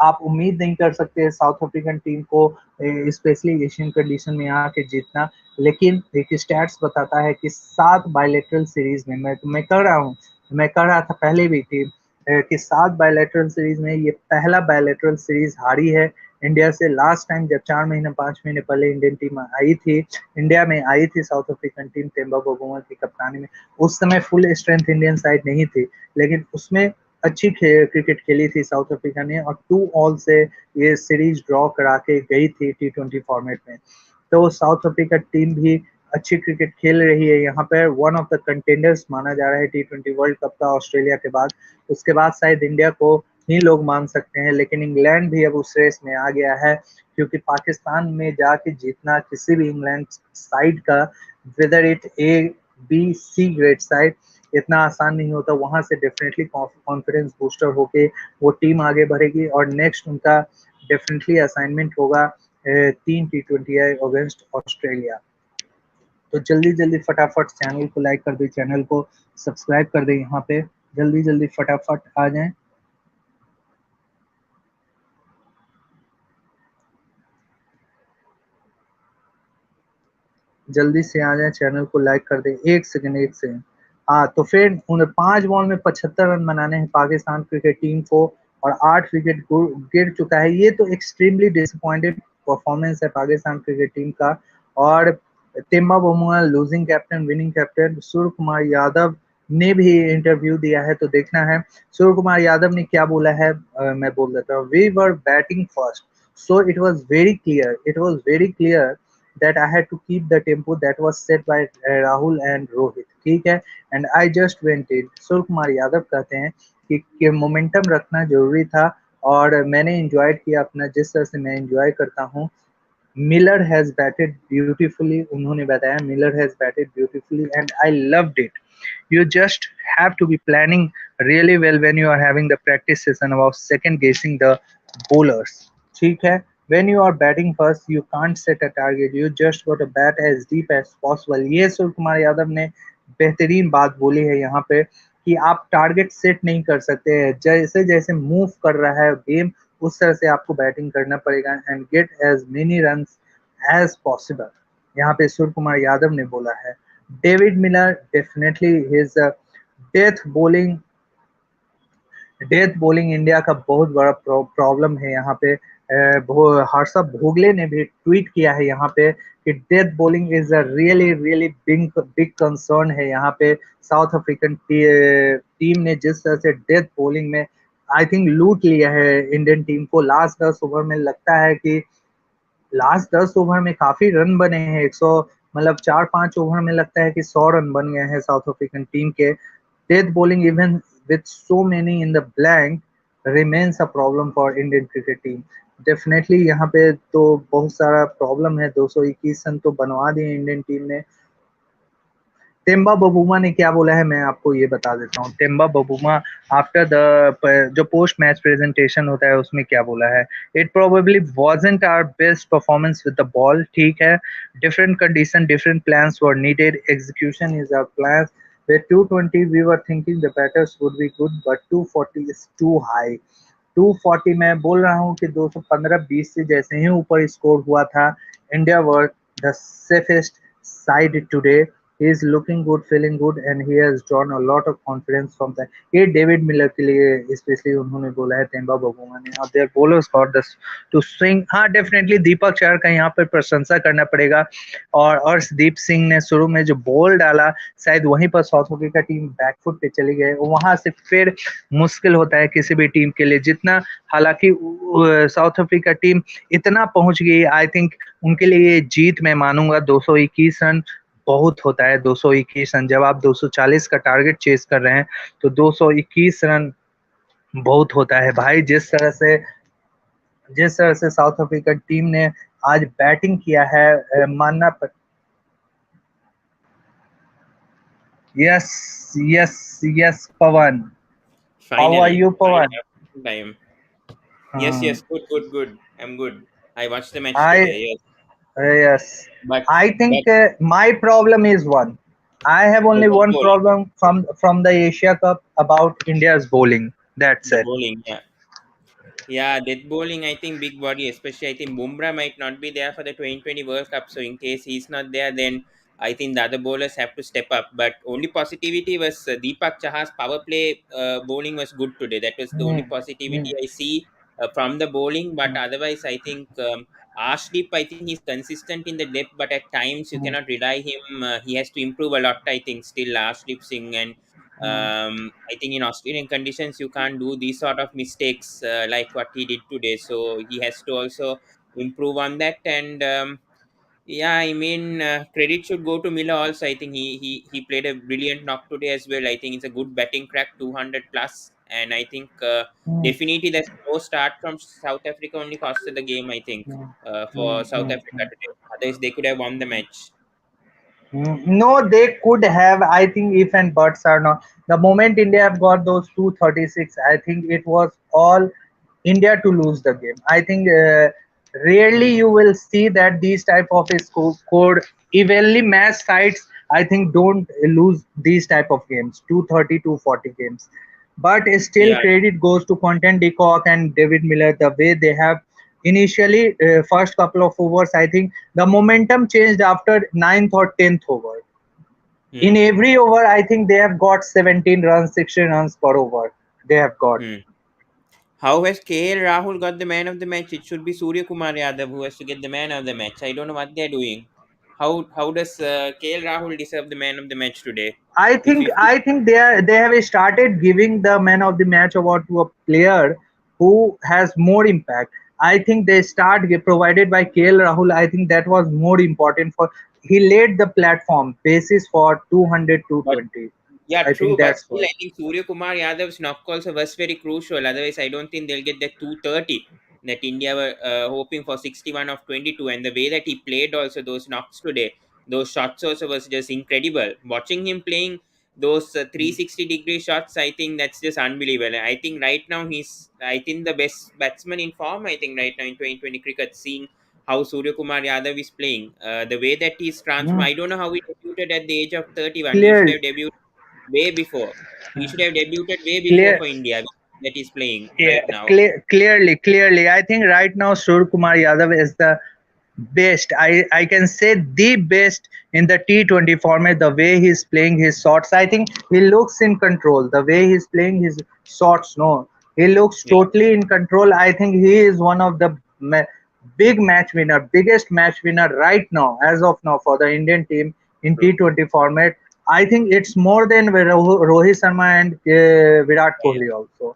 Speaker 1: आप उम्मीद नहीं कर सकते साउथ अफ्रीकन टीम को स्पेशली एशियन कंडीशन में आके जीतना। लेकिन एक स्टैट्स बताता है कि 7 बायलैटरल सीरीज में मैं कह रहा था पहले भी कि 7 बायलैटरल सीरीज में ये पहला बायलैटरल सीरीज हारी है इंडिया से। लास्ट टाइम जब 4 महीने 5 महीने पहले इंडियन टीम आई थी, इंडिया में आई थी साउथ अफ्रीकन टीम टेम्बा बगुमा की कप्तानी में, उस समय फुल स्ट्रेंथ इंडियन साइड नहीं थी, लेकिन उसमें अच्छी क्रिकेट खेली थी साउथ अफ्रीका ने और 2-2 से ये सीरीज ड्रॉ करा के गई थी T20 फॉर्मेट में। तो साउथ अफ्रीका टीम भी अच्छी क्रिकेट खेल रही है। यहाँ पर वन ऑफ द कंटेंडर्स माना जा रहा है T20 वर्ल्ड कप का ऑस्ट्रेलिया के बाद। उसके बाद शायद इंडिया को ही लोग मान सकते हैं, लेकिन इंग्लैंड भी अब उस रेस में आ गया है, क्योंकि पाकिस्तान में जाके जीतना किसी भी इंग्लैंड साइड का, whether it A-B-C grade side, इतना आसान नहीं होता। वहां से डेफिनेटली कॉन्फिडेंस बूस्टर होके वो टीम आगे बढ़ेगी और नेक्स्ट उनका डेफिनेटली असाइनमेंट होगा 3 T20I अगेंस्ट ऑस्ट्रेलिया। तो जल्दी जल्दी फटाफट चैनल को लाइक कर दे, चैनल को सब्सक्राइब कर दे। यहाँ पे जल्दी जल्दी फटाफट आ जाएं। जल्दी से आ जाए, चैनल को लाइक कर दे। एक सेकंड। हाँ, तो फिर उन 5 बॉल में 75 रन बनाने हैं पाकिस्तान क्रिकेट टीम को और 8 विकेट गिर चुका है। ये तो एक्सट्रीमली डिसअपॉइंटेड परफॉर्मेंस है पाकिस्तान क्रिकेट टीम का। और Temba Bavuma losing captain, winning captain Surya Kumar Yadav ने भी इंटरव्यू दिया है, तो देखना है सूर्य कुमार यादव ने क्या बोला है। मैं बोल देता हूँ, we were batting first, so it was very clear that I had to keep the tempo that was set by Rahul and Rohit, ठीक है, and I just went in। Surya Kumar Yadav कहते हैं कि मोमेंटम रखना जरूरी था और मैंने एंजॉय किया अपना, जिस तरह से मैं एंजॉय करता हूँ। मिलर हैज बैटेड ब्यूटीफुली, उन्होंने बताया Miller has batted beautifully and I loved it. You just have to be planning really well when you are having the practice session about second guessing the bowlers. ठीक है, when you are batting first you can't set a target, you just got to bat as deep as possible. ये सूर्य कुमार यादव ने बेहतरीन बात बोली है यहाँ पे कि आप टारगेट सेट नहीं कर सकते हैं, जैसे जैसे मूव कर रहा है गेम उस तरह से आपको बैटिंग करना पड़ेगा and get as many run as possible, यहाँ पे सूर्य कुमार यादव ने बोला है. David Miller definitely his death bowling, death bowling India का बहुत बड़ा प्रॉब्लम है यहाँ पे. हर्षद भोगले ने भी ट्वीट किया है यहाँ पे कि death bowling is a really really big big concern है यहाँ पे. साउथ अफ्रीकन टीम ने जिस तरह से डेथ बॉलिंग में आई थिंक लूट लिया है इंडियन टीम को. लास्ट 10 ओवर में लगता है कि लास्ट 10 ओवर में काफी रन बने हैं, 100 मतलब 4-5 ओवर में लगता है कि 100 रन बन गए हैं साउथ अफ्रीकन टीम के. Death bowling even with so many in the blank remains a problem for Indian cricket team. Definitely यहाँ पे तो बहुत सारा प्रॉब्लम है. 221 रन तो बनवा दिए इंडियन टीम ने. टेम्बा बबूमा ने क्या बोला है मैं आपको ये बता देता हूँ. टेम्बा बबूमा आफ्टर द जो पोस्ट मैच प्रेजेंटेशन होता है उसमें क्या बोला है, it probably wasn't our best performance with the ball. ठीक है, different condition different plans were needed, execution is our plan. With 220 we were thinking the batters would be good but 240 is too high. 240 मैं बोल रहा हूँ कि 215-20 से जैसे ही ऊपर स्कोर हुआ था, India were the safest side today. He is looking good, feeling good, and he has drawn a lot of confidence from that. ये डेविड मिलर के लिए स्पेशली उन्होंने बोला है टेम्बा बबूमा ने. अब their bowlers got the to swing. हाँ definitely Deepak Chahar का यहाँ पर प्रशंसा करना पड़ेगा. और अर्शदीप सिंह ने शुरू में जो बॉल डाला शायद वहीं पर साउथ अफ्रीका टीम बैकफुट पे चली गई, वहां से फिर मुश्किल होता है किसी भी टीम के लिए. जितना हालांकि साउथ अफ्रीका टीम इतना पहुंच गई, आई थिंक उनके लिए ये जीत मैं मानूंगा. 221 रन बहुत होता है. 221 रन जब आप 240 का टारगेट चेस कर रहे हैं तो 221 रन बहुत होता है भाई. जिस तरह से साउथ अफ्रीका टीम ने आज बैटिंग किया है मानना. Yes, yes, yes, Pawan. How are
Speaker 2: Finally,
Speaker 1: you, Pawan?
Speaker 2: time. Yes,
Speaker 1: Hmm.
Speaker 2: yes, good, good, good. I'm good. I watched the match
Speaker 1: I
Speaker 2: today. Yes,
Speaker 1: yes.
Speaker 2: but
Speaker 1: I
Speaker 2: but
Speaker 1: think my problem is one. I have
Speaker 2: the
Speaker 1: only
Speaker 2: death
Speaker 1: one
Speaker 2: bowling,
Speaker 1: problem from the Asia Cup about India's bowling. That's
Speaker 2: the
Speaker 1: it.
Speaker 2: bowling. Yeah, yeah, death bowling. I think big body, especially. I think Bumrah might not be there for the 2020 World Cup. So in case he's not there, then I think the other bowlers have to step up. But only positivity was Deepak Chahar's power play bowling was good today. That was the only
Speaker 1: Hmm. Hmm.
Speaker 2: positivity I see from the bowling. But
Speaker 1: Hmm.
Speaker 2: otherwise, I think Arshdeep, I think he's consistent in the depth, but at times you
Speaker 1: Hmm.
Speaker 2: cannot rely him. He has to improve a lot. I think still Arshdeep Singh and
Speaker 1: Hmm.
Speaker 2: I think in Australian conditions you can't do these sort of mistakes like what he did today. So he has to also improve on that. And yeah, I mean credit should go to Miller also. I think he played a brilliant knock today as well. I think it's a good betting crack, 200 plus, and I think
Speaker 1: Hmm.
Speaker 2: definitely the slow start from South Africa only costed the game. I think
Speaker 1: Hmm.
Speaker 2: for
Speaker 1: Hmm.
Speaker 2: South
Speaker 1: Hmm.
Speaker 2: Africa today, otherwise they could have won the match.
Speaker 1: No, they could have. I think if and buts are not. The moment India have got those 236, I think it was all India to lose the game. I think rarely you will see that these type of score evenly matched sides. I think don't lose these type of games, 230, 240 games. But still,
Speaker 2: Yeah,
Speaker 1: credit goes to Quentin de Kock and David Miller. The way they have initially first couple of overs, I think the momentum changed after ninth or 10th over. In
Speaker 2: hmm.
Speaker 1: every over, I think they have got 17 runs, 16 runs per over. They have got.
Speaker 2: Hmm. How has KL Rahul got the man of the match? It should be SuryaKumarYadav who has to get the man of the match. I don't know what they're doing. How does KL Rahul deserve the man of the match today? If
Speaker 1: I think they have started giving the man of the match award to a player who has more impact. I think they start provided by KL Rahul. I think that was more important for he laid the platform basis for 200
Speaker 2: but
Speaker 1: 220.
Speaker 2: yeah,
Speaker 1: I think
Speaker 2: true. But
Speaker 1: that's
Speaker 2: still,
Speaker 1: what.
Speaker 2: I think Surya Kumar Yadav's knock also was very crucial. Otherwise, I don't think they'll get the 230 that India were hoping for, 61 of 22. And the way that he played also those knocks today, those shots also was just incredible. Watching him playing, those 360-degree shots, I think that's just unbelievable. I think right now he's, I think, the best batsman in form. I think right now in 2020 cricket, seeing how SuryaKumarYadav is playing, the way that he's transformed.
Speaker 1: Hmm.
Speaker 2: I don't know how he debuted at the age of 31. He should
Speaker 1: Clear,
Speaker 2: have debuted way before. He should have debuted way before
Speaker 1: clear.
Speaker 2: for India that he's playing
Speaker 1: Yeah,
Speaker 2: right now.
Speaker 1: clearly. I think right now Surkumar Yadav is the best. I can say the best in the T20 format. The way he's playing his shots, I think he looks in control. The way he's playing his shots, no, he looks
Speaker 2: Yeah,
Speaker 1: totally in control. I think he is one of the big match winner, biggest match winner right now, as of now, for the Indian team in
Speaker 2: true.
Speaker 1: T20 format. I think it's more than Rohit Sharma and Virat
Speaker 2: Yeah,
Speaker 1: Kohli also,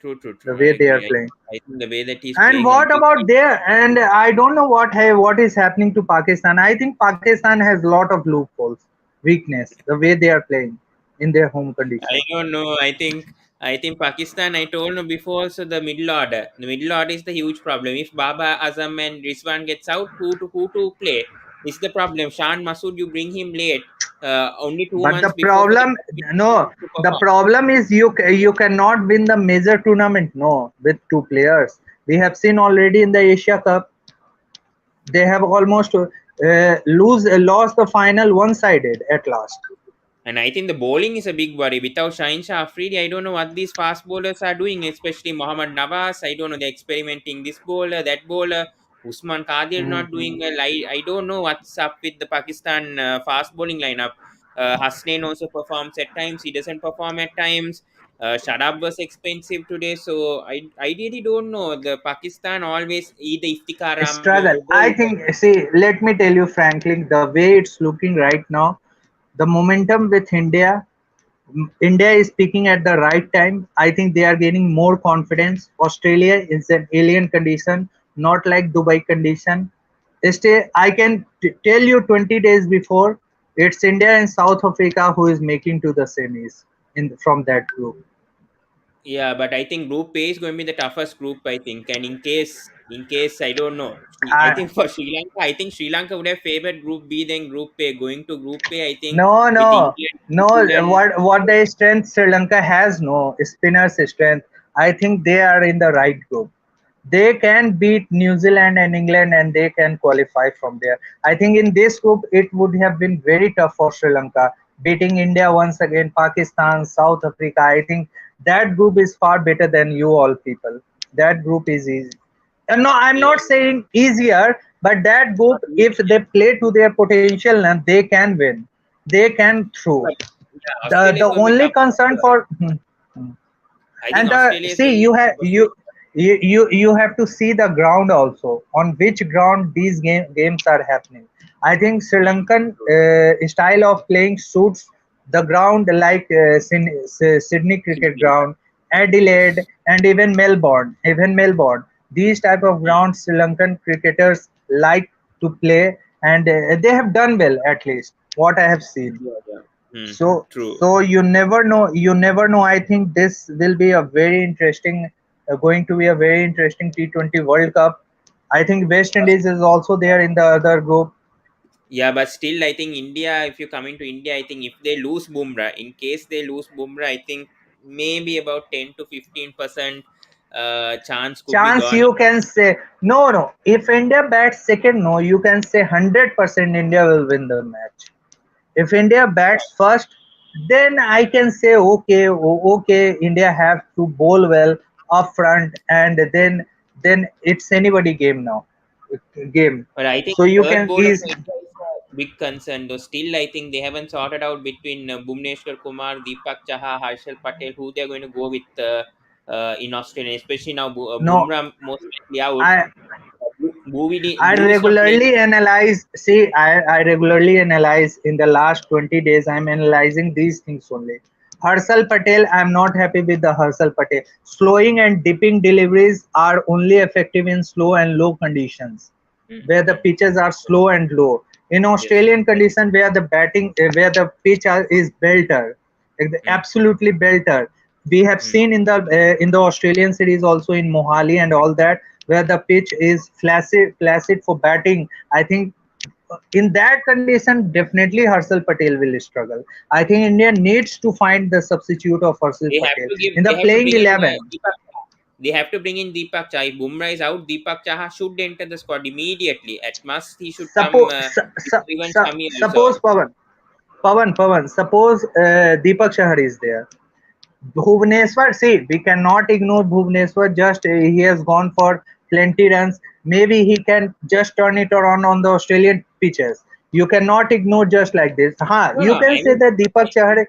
Speaker 2: true, true,
Speaker 1: the
Speaker 2: true. I
Speaker 1: way they are
Speaker 2: agree.
Speaker 1: playing.
Speaker 2: I think the way that he's
Speaker 1: And
Speaker 2: playing, and
Speaker 1: what about there? And I don't know what is happening to Pakistan. I think Pakistan has a lot of loopholes, weakness, the way they are playing in their home
Speaker 2: I
Speaker 1: condition.
Speaker 2: don't know. I think Pakistan. I told you before. Also, the middle order. The middle order is the huge problem. If Baba Azam and Rizwan gets out, who to play? This is the problem. Shan Masood, you bring him late, only two
Speaker 1: But the
Speaker 2: months before for the
Speaker 1: problem, no,
Speaker 2: to
Speaker 1: the
Speaker 2: perform.
Speaker 1: problem is you cannot win the major tournament, no, with two players. We have seen already in the Asia Cup, they have almost lost the final one-sided at last.
Speaker 2: And I think the bowling is a big worry. Without Shaheen Shah Afridi, I don't know what these fast bowlers are doing, especially Mohammad Nawaz. I don't know, they're experimenting this bowler, that bowler. Usman Qadir not
Speaker 1: Mhm.
Speaker 2: doing well. I don't know what's up with the Pakistan fast bowling lineup. Hasnain also performs at times, he doesn't perform at times. Shadab was expensive today, so I really don't know. The Pakistan always either Iftikhar Ahmed
Speaker 1: Struggle.
Speaker 2: will
Speaker 1: I
Speaker 2: bowl.
Speaker 1: think, see, let me tell you frankly, the way it's looking right now, the momentum with India, India is peaking at the right time. I think they are gaining more confidence. Australia is an alien condition, not like Dubai condition. I can tell you 20 days before, it's India and South Africa who is making to the semis in from that group.
Speaker 2: Yeah, but I think Group A is going to be the toughest group, I think. And in case I don't know, I
Speaker 1: I,
Speaker 2: think for Sri Lanka, I think Sri Lanka would have favored Group B than Group A. Going to Group A, I think
Speaker 1: No,
Speaker 2: with
Speaker 1: no,
Speaker 2: England,
Speaker 1: no.
Speaker 2: New Zealand,
Speaker 1: What the strength Sri Lanka has, no spinners strength. I think they are in the right group. They can beat New Zealand and England, and they can qualify from there. I think in this group it would have been very tough for Sri Lanka, beating India once again, Pakistan, South Africa. I think that group is far better than you all people. That group is easy. No, I'm
Speaker 2: yeah,
Speaker 1: not saying easier, but that
Speaker 2: not
Speaker 1: group,
Speaker 2: easy,
Speaker 1: if they play to their potential, then they can win. They can through.
Speaker 2: but yeah,
Speaker 1: The
Speaker 2: Australia is going to be
Speaker 1: only
Speaker 2: tough.
Speaker 1: concern for
Speaker 2: I think
Speaker 1: and
Speaker 2: Australia is
Speaker 1: see
Speaker 2: going to be
Speaker 1: you
Speaker 2: tough
Speaker 1: have
Speaker 2: for Australia.
Speaker 1: you have to see the ground also on which ground these games are happening. I think Sri Lankan style of playing suits the ground like Sydney cricket
Speaker 2: Sydney,
Speaker 1: ground, Adelaide, and even Melbourne. These type of
Speaker 2: yeah.
Speaker 1: grounds Sri Lankan cricketers like to play, and they have done well, at least what I have seen.
Speaker 2: Yeah, yeah.
Speaker 1: So,
Speaker 2: True.
Speaker 1: so you never know. You never know. I think this will be a very interesting, going to be a very interesting T20 World Cup. I think West Indies is also there in the other group.
Speaker 2: Yeah, but still, I think India, if you come into India, I think if they lose Bumrah, in case they lose Bumrah, I think maybe about 10 to 15% chance could be
Speaker 1: Chance
Speaker 2: gone.
Speaker 1: you can say no, no. If India bats second, no, you can say 100% India will win the match. If India bats first, then I can say okay, okay, India have to bowl well up front, and then it's anybody game now. Game.
Speaker 2: But I think
Speaker 1: So you
Speaker 2: third
Speaker 1: can
Speaker 2: bowler
Speaker 1: ease.
Speaker 2: for India is a big concern, though. Still, I think they haven't sorted out between Bhuvneshwar Kumar, Deepak Chaha, Harshal Patel, who they're going to go with in Australia, especially now
Speaker 1: No,
Speaker 2: Bumrah most likely out.
Speaker 1: I I
Speaker 2: Bhuvi is not playing.
Speaker 1: regularly analyze. See, I regularly analyze in the last 20 days. I'm analyzing these things only. Harshal Patel, I'm not happy with the Harshal Patel. Slowing and dipping deliveries are only effective in slow and low conditions, where the
Speaker 2: Mm-hmm.
Speaker 1: pitches are slow and low. In
Speaker 2: Yes.
Speaker 1: Australian condition, where the where the pitch is belter, like
Speaker 2: Mm.
Speaker 1: absolutely belter. We have
Speaker 2: Mm.
Speaker 1: seen in the Australian series also in Mohali and all that, where the pitch is flaccid for batting. I think in that condition, definitely Harshal Patel will struggle. I think India needs to find the substitute of Harshal
Speaker 2: They have
Speaker 1: Patel
Speaker 2: to give.
Speaker 1: in the
Speaker 2: They have to
Speaker 1: playing
Speaker 2: bring in
Speaker 1: 11.
Speaker 2: Deepak. They have to bring in Deepak Chah. If Bumrah is out, Deepak Chah should enter the squad immediately. At must, he should come.
Speaker 1: Suppose,
Speaker 2: Even Shami also.
Speaker 1: suppose Pavan, suppose Deepak Chahar is there. Bhuvneshwar, see, we cannot ignore Bhuvneshwar. Just he has gone for plenty runs. Maybe he can just turn it around on the Australian pitches. You cannot ignore just like this.
Speaker 2: No,
Speaker 1: You
Speaker 2: no.
Speaker 1: can
Speaker 2: I
Speaker 1: say
Speaker 2: mean,
Speaker 1: that Deepak Chahar.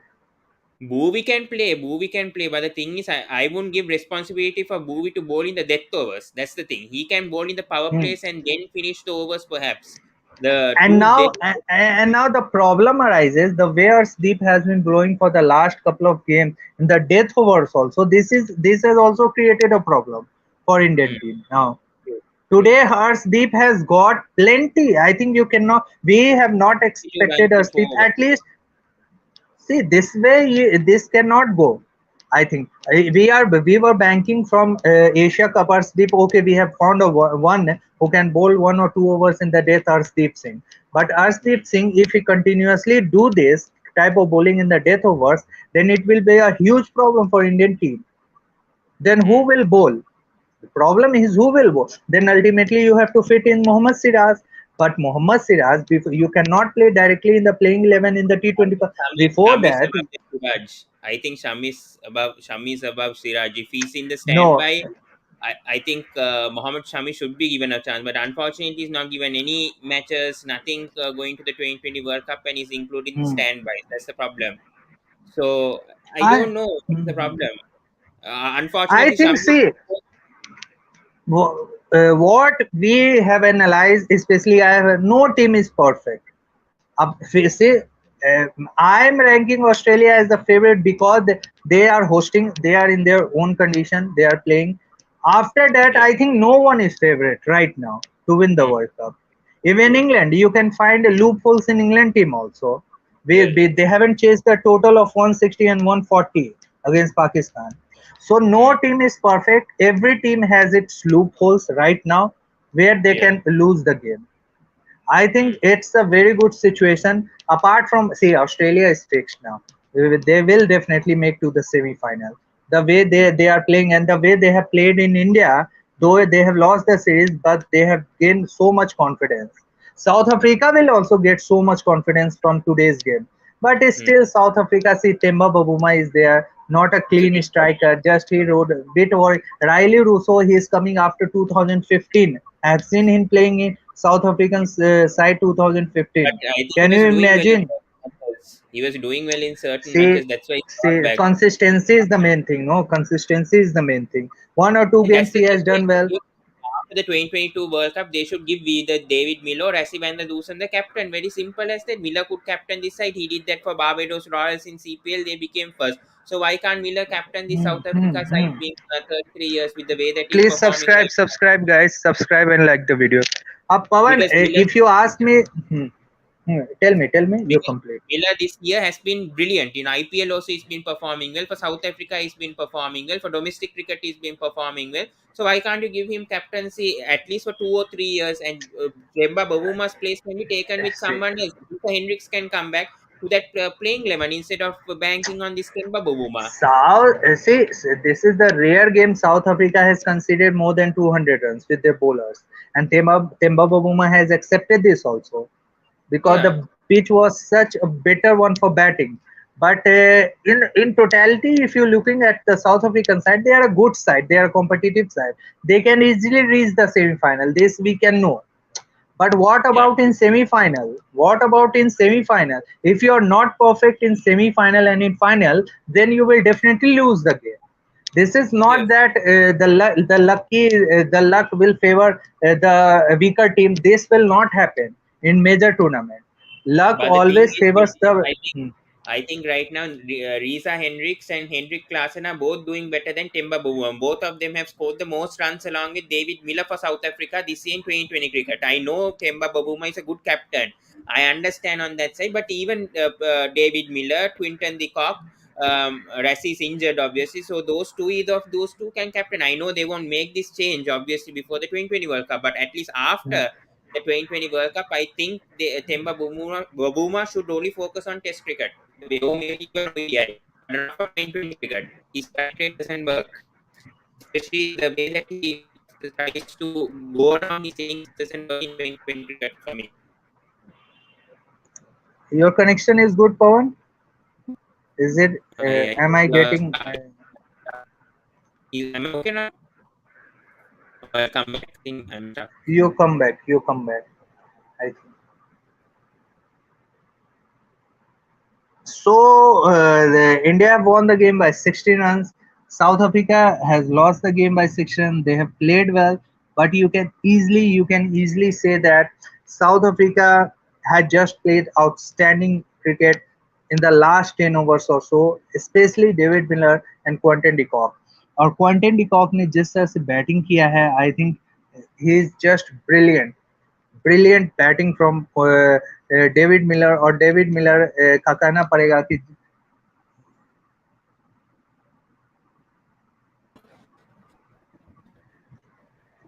Speaker 2: Bhuvi can play. Bhuvi can play. But the thing is, I won't give responsibility for Bhuvi to bowl in the death overs. That's the thing. He can bowl in the power
Speaker 1: Hmm.
Speaker 2: plays and then finish the overs perhaps. The
Speaker 1: And
Speaker 2: two death.
Speaker 1: now the problem arises the way our sleep has been blowing for the last couple of games in the death overs also. This has also created a problem for Indian
Speaker 2: Hmm,
Speaker 1: team now.
Speaker 2: true, true.
Speaker 1: Today Harshdeep has got plenty. I think you cannot. We have not
Speaker 2: He should run
Speaker 1: expected
Speaker 2: for
Speaker 1: Harshdeep
Speaker 2: four overs.
Speaker 1: at least. See, this way this cannot go. I think we were banking from Asia Cup Arshdeep. Okay, we have found one who can bowl 1 or 2 overs in the death, Arshdeep Singh. But
Speaker 2: Hmm,
Speaker 1: Arshdeep Singh, if he continuously do this type of bowling in the death overs, then it will be a huge problem for Indian team. Then who
Speaker 2: hmm.
Speaker 1: will bowl? The problem is who will bowl. Then ultimately you have to fit in Mohammad Siraj. But Mohammad Siraj, you cannot play directly in the playing 11 in the
Speaker 2: I
Speaker 1: T20.
Speaker 2: think
Speaker 1: Before
Speaker 2: Shami is
Speaker 1: that,
Speaker 2: above the Siraj. I think Shami is above Siraj. If he's in the
Speaker 1: no.
Speaker 2: standby, I think Mohammad Shami should be given a chance. But unfortunately, he's not given any matches, nothing going to the 2020 World Cup, and he's included in
Speaker 1: Hmm.
Speaker 2: standby. That's the problem. So I
Speaker 1: I
Speaker 2: don't know what's the
Speaker 1: Mhm.
Speaker 2: problem.
Speaker 1: I
Speaker 2: Unfortunately,
Speaker 1: think,
Speaker 2: Shami.
Speaker 1: see, what we have analyzed, especially I have, no team is perfect. See, I'm ranking Australia as the favorite because they are hosting, they are in their own condition, they are playing. After that,
Speaker 2: Yeah.
Speaker 1: I think no one is favorite right now to win the
Speaker 2: Hmm.
Speaker 1: World Cup. Even
Speaker 2: True.
Speaker 1: England, you can find loopholes in England team also.
Speaker 2: Yes.
Speaker 1: They haven't chased the total of 160 and 140 against Pakistan. So
Speaker 2: Hmm.
Speaker 1: no team is perfect. Every team has its loopholes right now where they
Speaker 2: Yeah.
Speaker 1: can lose the game. I
Speaker 2: Hmm.
Speaker 1: think it's a very good situation. Apart from, see, Australia is fixed now. They will definitely make to the semi-final. The way
Speaker 2: Hmm.
Speaker 1: they are playing and the way they have played in India, though they have lost the series, but they have gained so much confidence. South Africa will also get so much confidence from today's game. But
Speaker 2: Hmm.
Speaker 1: still, South Africa, see, Temba Babuma is there, not a
Speaker 2: It's a
Speaker 1: clean
Speaker 2: big question.
Speaker 1: striker. Just he rode a bit over. Riley Russo, he is coming after 2015. I have seen him playing in South African side
Speaker 2: But
Speaker 1: 2015.
Speaker 2: I think he
Speaker 1: Can
Speaker 2: was
Speaker 1: you
Speaker 2: doing well in
Speaker 1: imagine?
Speaker 2: certain matches. He was doing well in certain
Speaker 1: See,
Speaker 2: matches. That's why he got
Speaker 1: see,
Speaker 2: back.
Speaker 1: consistency is the main thing. No, consistency is the main thing. 1 or 2 games
Speaker 2: That's the
Speaker 1: he
Speaker 2: thing.
Speaker 1: has done well.
Speaker 2: After the 2022 World Cup, they should give either David Miller or Rassie van der Dusen the captain. Very simple as that. Miller could captain this side. He did that for Barbados Royals in CPL. They became first. So why can't Miller captain the
Speaker 1: Hmm,
Speaker 2: South
Speaker 1: hmm,
Speaker 2: Africa side
Speaker 1: hmm.
Speaker 2: being 33 years with the way that he's
Speaker 1: Please
Speaker 2: performing
Speaker 1: subscribe,
Speaker 2: right now?
Speaker 1: subscribe, guys. Subscribe and like the video. Pawan,
Speaker 2: Because Miller
Speaker 1: if you ask me, tell me, you
Speaker 2: Because
Speaker 1: complete.
Speaker 2: Miller this year has been brilliant. In IPL also he's been performing well. For South Africa he's been performing well. For domestic cricket he's been performing well. So why can't you give him captaincy at least for 2 or 3 years, and Kemba Bavuma's place can be taken with
Speaker 1: See,
Speaker 2: someone else. Luther Hendricks can come back to that playing 11 instead of banking on this Kemba Bavuma.
Speaker 1: This is the rare game South Africa has conceded more than 200 runs with their bowlers, and Temba Bavuma has accepted this also because
Speaker 2: Yeah,
Speaker 1: the pitch was such a better one for batting. But in totality, if you're looking at the South African side, they are a good side. They are a competitive side. They can easily reach the semi-final. This we can know. But what
Speaker 2: yeah.
Speaker 1: about in semi-final? What about in semi-final? If you are not perfect in semi-final and in final, then you will definitely lose the game. This is not
Speaker 2: Yes.
Speaker 1: that the luck will favor the weaker team. This will not happen in major tournament. Luck
Speaker 2: But the thing
Speaker 1: always
Speaker 2: is,
Speaker 1: favors the. Hmm.
Speaker 2: I think right now Risa Hendricks and Hendrik Klaasen are both doing better than Timba Bavuma. Both of them have scored the most runs along with David Miller for South Africa this year in 2020 cricket. I know Timba Bavuma is a good captain. I understand on that side, but even David Miller, Quinton de Kock, Rassie is injured obviously, so those two, either of those two can captain. I know they won't make this change obviously before the 2020 World Cup, but at least
Speaker 1: Hmm.
Speaker 2: after the 2020 World Cup, I think Temba Bavuma should only focus on Test cricket. The way he was doing it, but not for 2020 cricket. His strategy doesn't work, especially the way that he tries to go around his innings doesn't work in 2020 cricket for me.
Speaker 1: Your connection is good, Pawan? Is it?
Speaker 2: I
Speaker 1: Am I getting?
Speaker 2: am I okay now? I'll come back. I think I'm stuck.
Speaker 1: You come back. You come back. I think. So India have won the game by 16 runs. South Africa has lost the game by 6 runs. They have played well, but you can easily say that South Africa had just played outstanding cricket in the last 10 overs or so, especially David Miller and Quinton de Kock. और Quinton de Kock ने जिस तरह से batting किया है, I think he is just brilliant. Brilliant batting from David Miller. और David Miller का कहना पड़ेगा कि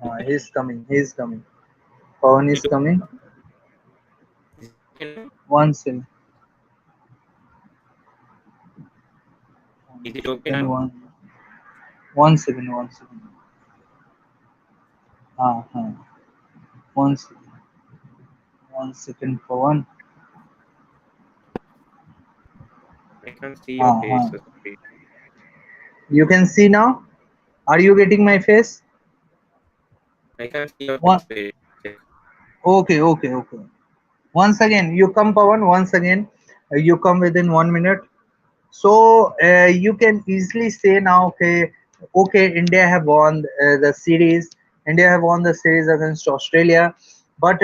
Speaker 1: he is coming. Pawan is coming. One second.
Speaker 2: Is it okay now?
Speaker 1: One second. हाँ हाँ. One second Pawan.
Speaker 2: I can't see your
Speaker 1: हाँ
Speaker 2: face.
Speaker 1: हाँ.
Speaker 2: So sorry.
Speaker 1: You can see now. Are you getting my face?
Speaker 2: I can't see your
Speaker 1: One.
Speaker 2: face.
Speaker 1: Okay. Once again, you come, Pawan. Once again, you come within 1 minute. So you can easily say now, okay, India have won the series. India have won the series against Australia. But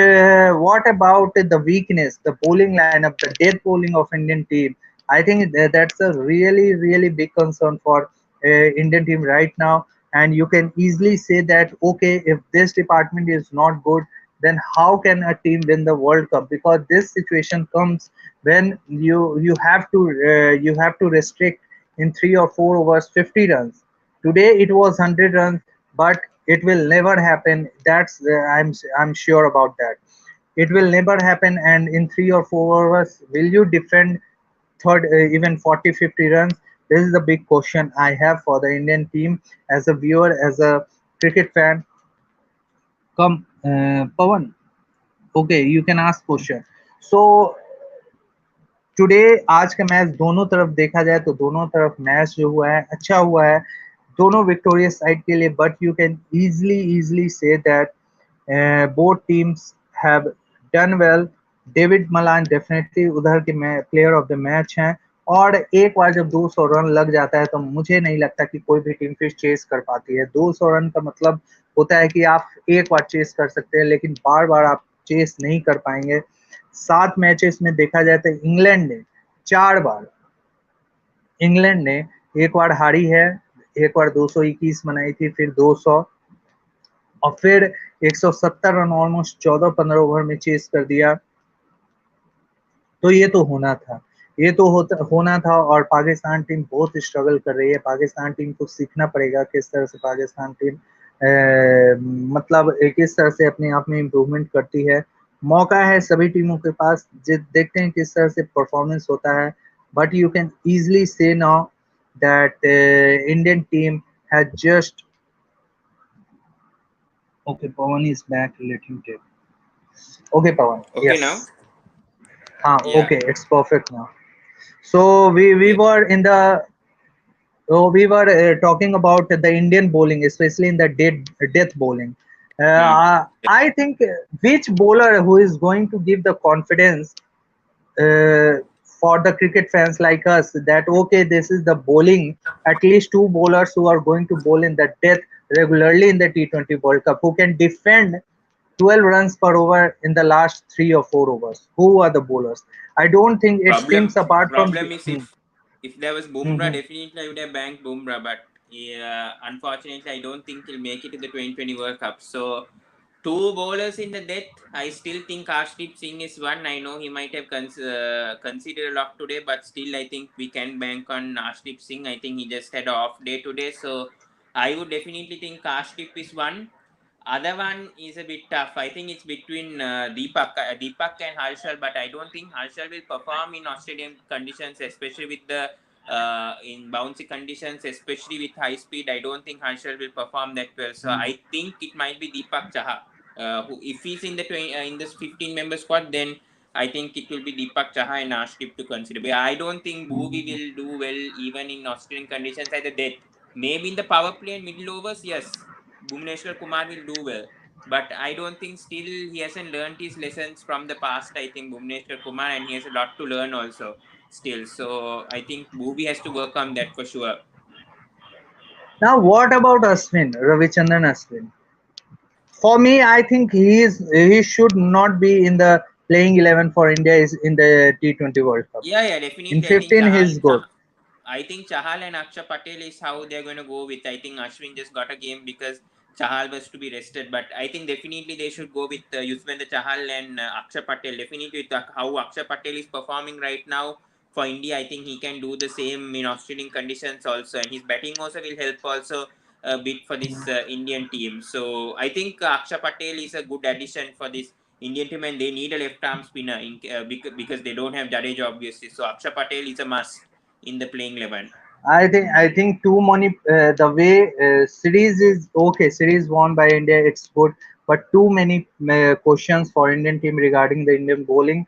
Speaker 1: what about the weakness, the bowling lineup, the death bowling of Indian team? I think that's a really big concern for Indian team right now. And you can easily say that, okay, if this department is not good, then how can a team win the World Cup? Because this situation comes when you have to restrict in 3 or 4 overs 50 runs. Today it was 100 runs, but it will never happen. That's I'm sure about that. It will never happen. And in 3 or 4 overs, will you defend third even 40, 50 runs? This is the big question I have for the Indian team as a viewer, as a cricket fan. Come, Pawan. Okay, you can ask question. So today आज का match दोनों तरफ देखा जाए तो दोनों तरफ match जो हुआ है अच्छा हुआ है, दोनों विक्टोरियस साइड के लिए. But you can easily say that both teams have done well. David Malan definitely उधर के प्लेयर ऑफ द मैच हैं. और एक बार जब 200 रन लग जाता है तो मुझे नहीं लगता कि कोई भी टीम फिर चेस कर पाती है. 200 रन का मतलब होता है कि आप एक बार चेस कर सकते हैं, लेकिन बार बार आप चेस नहीं कर पाएंगे. 7 मैचेस में देखा जाए तो इंग्लैंड ने एक बार हारी है. एक बार 221 बनाई थी, फिर 200, और फिर 170 रन ऑलमोस्ट 14-15 ओवर में चेस कर दिया. तो ये तो होना था, होना था. और पाकिस्तान टीम बहुत स्ट्रगल कर रही है. पाकिस्तान टीम को सीखना पड़ेगा किस तरह से पाकिस्तान टीम मतलब किस तरह से अपने आप में इम्प्रूवमेंट करती है. मौका है सभी टीमों के पास, देखते हैं किस तरह से परफॉर्मेंस होता है. बट यू कैन इजीली से now that Indian team has just. Okay, Pawan is back. Let him take. Okay, Pawan.
Speaker 2: Okay
Speaker 1: Yes.
Speaker 2: now? Yeah.
Speaker 1: Okay, it's perfect now. So we
Speaker 2: Okay.
Speaker 1: were in the talking about the Indian bowling, especially in the death bowling.
Speaker 2: Hmm.
Speaker 1: I think which bowler who is going to give the confidence for the cricket fans like us that okay, this is the bowling. At least two bowlers who are going to bowl in the death regularly in the T20 World Cup, who can defend 12 runs per over in the last 3 or 4 overs. Who are the bowlers? I don't think it's
Speaker 2: Problem
Speaker 1: teams apart from.
Speaker 2: problem is if there was
Speaker 1: Hmm,
Speaker 2: Bumrah,
Speaker 1: hmm.
Speaker 2: definitely I would have banked Bumrah, but yeah, unfortunately I don't think he'll make it to the 2020 World Cup. So two bowlers in the death. I still think Arshdeep Singh is one. I know he might have considered a lot today, but still I think we can bank on Arshdeep Singh. I think he just had an off day today, so I would definitely think Arshdeep is one. Other one is a bit tough. I think it's between Deepak and Harshal, but I don't think Harshal will perform in Australian conditions, especially with the in bouncy conditions, especially with high speed. I don't think Harshal will perform that well. So I think it might be Deepak Chaha. Who, if he's in the in this 15-member squad, then I think it will be Deepak Chaha and Arshdeep to consider. But I don't think Bhuvi will do well even in Australian conditions at the death. Maybe in the power play and middle overs, yes, Bhuvneshwar Kumar will do well. But I don't think still he hasn't learned his lessons from the past. I think Bhuvneshwar Kumar, and he has a lot to learn also still. So I think Bhuvi has to work on that for sure.
Speaker 1: Now, what about Ashwin, Ravichandran Ashwin? For me, I think he should not be in the playing 11 for India is in the T20 World Cup.
Speaker 2: Yeah,
Speaker 1: In
Speaker 2: definitely.
Speaker 1: 15, he's good.
Speaker 2: I think Chahal and Akshay Patel is how they're going to go with. I think Ashwin just got a game because Chahal was to be rested, but I think definitely they should go with Yuzvendra Chahal and Akshay Patel. Definitely with how Akshay Patel is performing right now for India, I think he can do the same in Australian conditions also, and his batting also will help also a bit for this Indian team. So I think Akshay Patel is a good addition for this Indian team, and they need a left arm spinner because they don't have Jadeja obviously. So Akshay Patel is a must in the playing 11.
Speaker 1: I think too many the way series is okay. Series won by India, it's good, but too many questions for Indian team regarding the Indian bowling.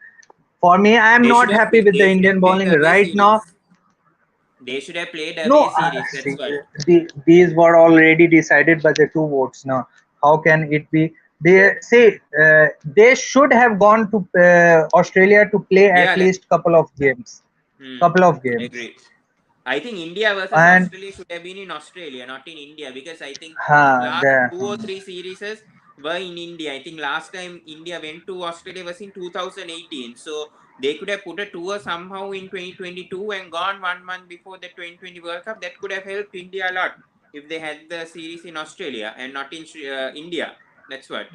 Speaker 1: For me, I am not happy with the
Speaker 2: They should
Speaker 1: Indian
Speaker 2: have played
Speaker 1: bowling
Speaker 2: away
Speaker 1: right now.
Speaker 2: series. They should have played
Speaker 1: No,
Speaker 2: away series.
Speaker 1: see,
Speaker 2: That's what.
Speaker 1: these were already decided by the two votes. Now, how can it be? They say they should have gone to Australia to play at
Speaker 2: Yeah, that.
Speaker 1: least couple of games. Couple of
Speaker 2: I
Speaker 1: games.
Speaker 2: agree. I think India versus
Speaker 1: And
Speaker 2: Australia should have been in Australia, not in India, because I think last
Speaker 1: the
Speaker 2: 2 or 3 series were in India. I think last time India went to Australia was in 2018. So they could have put a tour somehow in 2022 and gone 1 month before the 2020 World Cup. That could have helped India a lot if they had the series in Australia and not in India. That's what.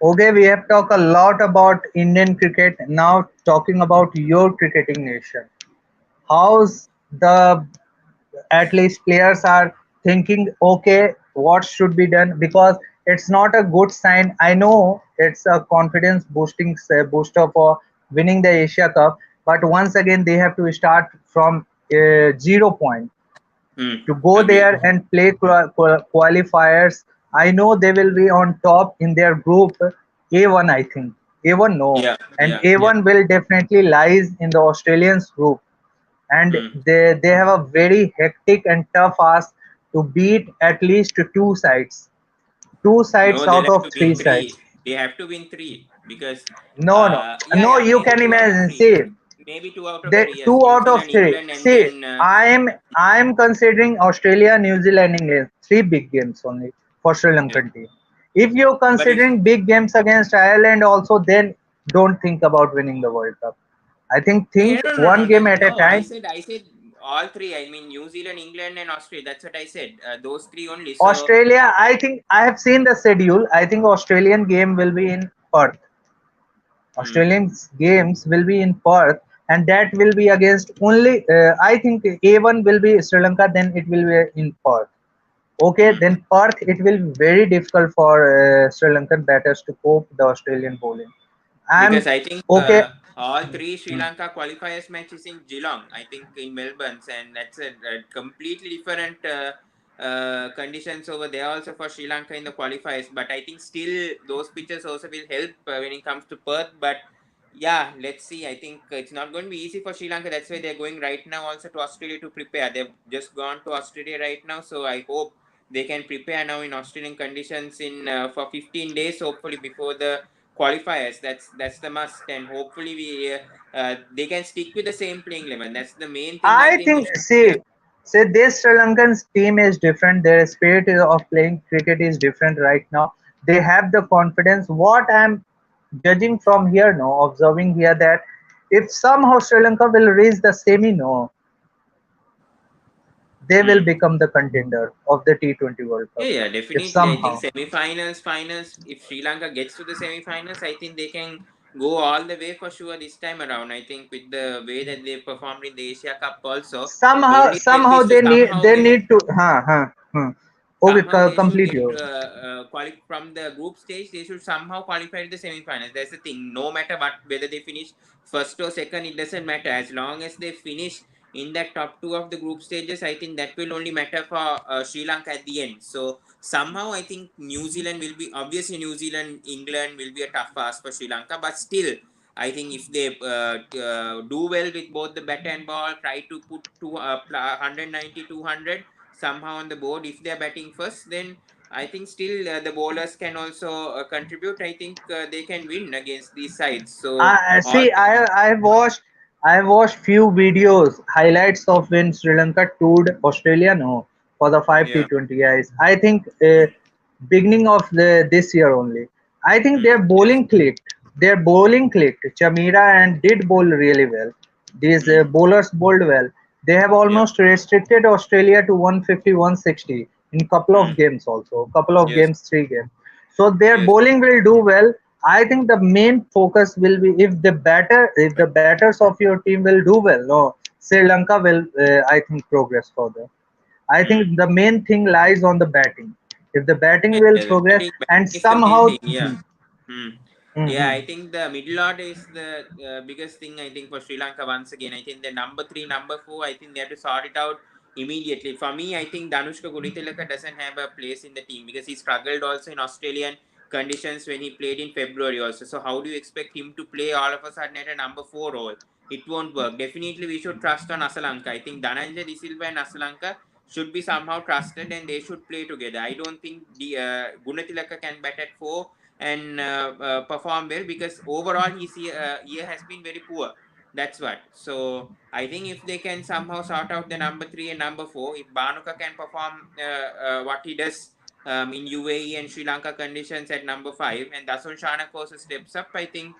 Speaker 1: okay, we have talked a lot about Indian cricket. Now talking about your cricketing nation. How's the at least players are thinking, okay, what should be done? Because it's not a good sign. I know it's a confidence boosting booster for winning the Asia Cup, but once again they have to start from 0 point to go
Speaker 2: Agree.
Speaker 1: there and play qualifiers. I know they will be on top in their group A1, I think. A1, no.
Speaker 2: Yeah,
Speaker 1: And
Speaker 2: yeah, yeah.
Speaker 1: A1 will definitely lies in the Australians group. And
Speaker 2: Hmm.
Speaker 1: they have a very hectic and tough ask to beat at least two sides. Two sides
Speaker 2: No, they'll
Speaker 1: out
Speaker 2: have
Speaker 1: of
Speaker 2: to
Speaker 1: three
Speaker 2: win
Speaker 1: sides.
Speaker 2: three. They have to win three because,
Speaker 1: No, no.
Speaker 2: yeah,
Speaker 1: No,
Speaker 2: yeah,
Speaker 1: you
Speaker 2: maybe
Speaker 1: can
Speaker 2: two out of
Speaker 1: imagine.
Speaker 2: three.
Speaker 1: See,
Speaker 2: Maybe two out of
Speaker 1: they
Speaker 2: three. Yes,
Speaker 1: two
Speaker 2: New
Speaker 1: out of
Speaker 2: Zealand,
Speaker 1: three.
Speaker 2: England, and
Speaker 1: See,
Speaker 2: then
Speaker 1: I'm considering Australia, New Zealand, England three big games only for Sri
Speaker 2: yeah.
Speaker 1: Lankan team. If you're
Speaker 2: But if
Speaker 1: considering big games against Ireland also, then don't think about winning the World Cup. I think
Speaker 2: no, no, no,
Speaker 1: one
Speaker 2: no,
Speaker 1: game at a
Speaker 2: no.
Speaker 1: time.
Speaker 2: I said all three. I mean New Zealand, England, and Australia. That's what I said. Those three only. So
Speaker 1: Australia, I think I have seen the schedule. I think Australian game will be in Perth.
Speaker 2: hmm,
Speaker 1: Australian games will be in Perth, and that will be against only. I think A1 will be Sri Lanka, then it will be in Perth. Okay,
Speaker 2: hmm.
Speaker 1: then Perth, it will be very difficult for Sri Lankan batters to cope the Australian bowling.
Speaker 2: Because
Speaker 1: I'm
Speaker 2: I think
Speaker 1: okay.
Speaker 2: all three Sri Lanka qualifiers matches in Geelong. I think in Melbourne, and that's a completely different conditions over there also for Sri Lanka in the qualifiers. But I think still those pitches also will help when it comes to Perth. But yeah, let's see. I think it's not going to be easy for Sri Lanka. That's why they're going right now also to Australia to prepare. They've just gone to Australia right now, so I hope they can prepare now in Australian conditions in for 15 days, hopefully before the qualifiers. That's the must, and hopefully they can stick with the same playing 11. That's the main thing. I
Speaker 1: I
Speaker 2: think they
Speaker 1: think,
Speaker 2: should.
Speaker 1: see, this Sri Lankan team is different. Their spirit of playing cricket is different right now. They have the confidence. What I'm judging from here, no, observing here that if somehow Sri Lanka will reach the semi, no, they will
Speaker 2: Hmm.
Speaker 1: become the contender of the T20 World
Speaker 2: Yeah,
Speaker 1: Cup.
Speaker 2: yeah,
Speaker 1: If
Speaker 2: definitely. I think
Speaker 1: somehow,
Speaker 2: semi-finals, finals. If Sri Lanka gets to the semi-finals, I think they can go all the way for sure this time around. I think with the way that they performed in the Asia Cup, also the
Speaker 1: somehow,
Speaker 2: only help
Speaker 1: somehow
Speaker 2: is to
Speaker 1: they need,
Speaker 2: somehow
Speaker 1: they
Speaker 2: they.
Speaker 1: need to, huh, huh, hmm. Okay,
Speaker 2: Somehow they should
Speaker 1: complete
Speaker 2: get
Speaker 1: your.
Speaker 2: from the group stage. They should somehow qualify to the semi-finals. That's the thing. No matter what, whether they finish first or second, it doesn't matter. As long as they finish in that top two of the group stages, I think that will only matter for Sri Lanka at the end. So somehow I think New Zealand will be, obviously New Zealand, England will be a tough ask for Sri Lanka, but still I think if they do well with both the bat and ball, try to put 190, 200 somehow on the board. If they are batting first, then I think still the bowlers can also contribute. I think they can win against these sides. So
Speaker 1: I
Speaker 2: all
Speaker 1: see. I watched few videos highlights of when Sri Lanka toured Australia. No, for the five
Speaker 2: yeah,
Speaker 1: T20Is. I think beginning of the this year only. I think their
Speaker 2: yes,
Speaker 1: bowling clicked. Their bowling clicked. Chamira and did bowl really well. These bowlers bowled well. They have
Speaker 2: yeah,
Speaker 1: almost restricted Australia to 150, 160 in couple of games also. Couple of
Speaker 2: yes,
Speaker 1: games, 3 games. So their
Speaker 2: yes,
Speaker 1: bowling will do well. I think the main focus will be if the batters of your team will do well. No, Sri Lanka will I think progress further. I
Speaker 2: mm.
Speaker 1: think the main thing lies on the batting. If the batting
Speaker 2: Yes,
Speaker 1: will
Speaker 2: yes,
Speaker 1: progress and
Speaker 2: batting is the main
Speaker 1: somehow
Speaker 2: thing. Yeah. Hmm. Yeah,
Speaker 1: Mhm.
Speaker 2: I think the middle order is the biggest thing. I think for Sri Lanka once again. I think the number three, number four. I think they have to sort it out immediately. For me, I think Danushka Gunitilaka doesn't have a place in the team because he struggled also in Australian conditions when he played in February also. So how do you expect him to play all of a sudden at a number four role? It won't work. Definitely, we should trust on Asalanka. I think Dhananjay De Silva and Asalanka should be somehow trusted and they should play together. I don't think the Gunatilaka can bat at four and perform well because overall his year has been very poor. That's what. So I think if they can somehow sort out the number three and number four, if Banuka can perform what he does in UAE and Sri Lanka conditions at number five, and Dasun Shanak also steps up, I think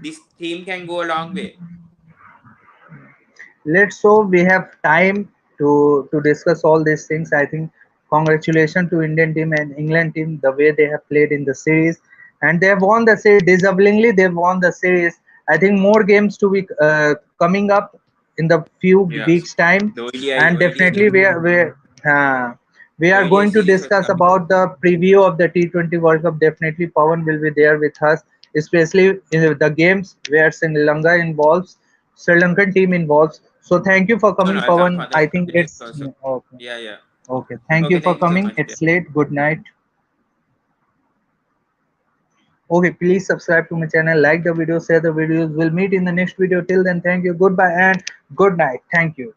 Speaker 2: this team can go a long way.
Speaker 1: Let's so we have time to discuss all these things. I think congratulations to Indian team and England team the way they have played in the series, and they have won the series deservingly. They've won the series. I think more games to be coming up in the few
Speaker 2: Yes.
Speaker 1: weeks time,
Speaker 2: The ODI,
Speaker 1: and definitely uh, we
Speaker 2: the
Speaker 1: are
Speaker 2: ODI
Speaker 1: going to
Speaker 2: series was
Speaker 1: discuss
Speaker 2: coming.
Speaker 1: about the preview of the T20 World Cup. Definitely Pawan will be there with us, especially in the games where Sri Lanka involves, Sri Lankan team involves. So thank you for
Speaker 2: No, no,
Speaker 1: coming,
Speaker 2: I'll come
Speaker 1: Pawan.
Speaker 2: for
Speaker 1: I
Speaker 2: the
Speaker 1: think
Speaker 2: guest
Speaker 1: it's
Speaker 2: also.
Speaker 1: okay.
Speaker 2: Yeah, yeah.
Speaker 1: Okay, thank
Speaker 2: Okay,
Speaker 1: you for
Speaker 2: thank you so
Speaker 1: coming.
Speaker 2: much. Yeah.
Speaker 1: It's late. Good night. Okay, please subscribe to my channel, like the video, share the videos. We'll meet in the next video. Till then, thank you. Goodbye and good night. Thank you.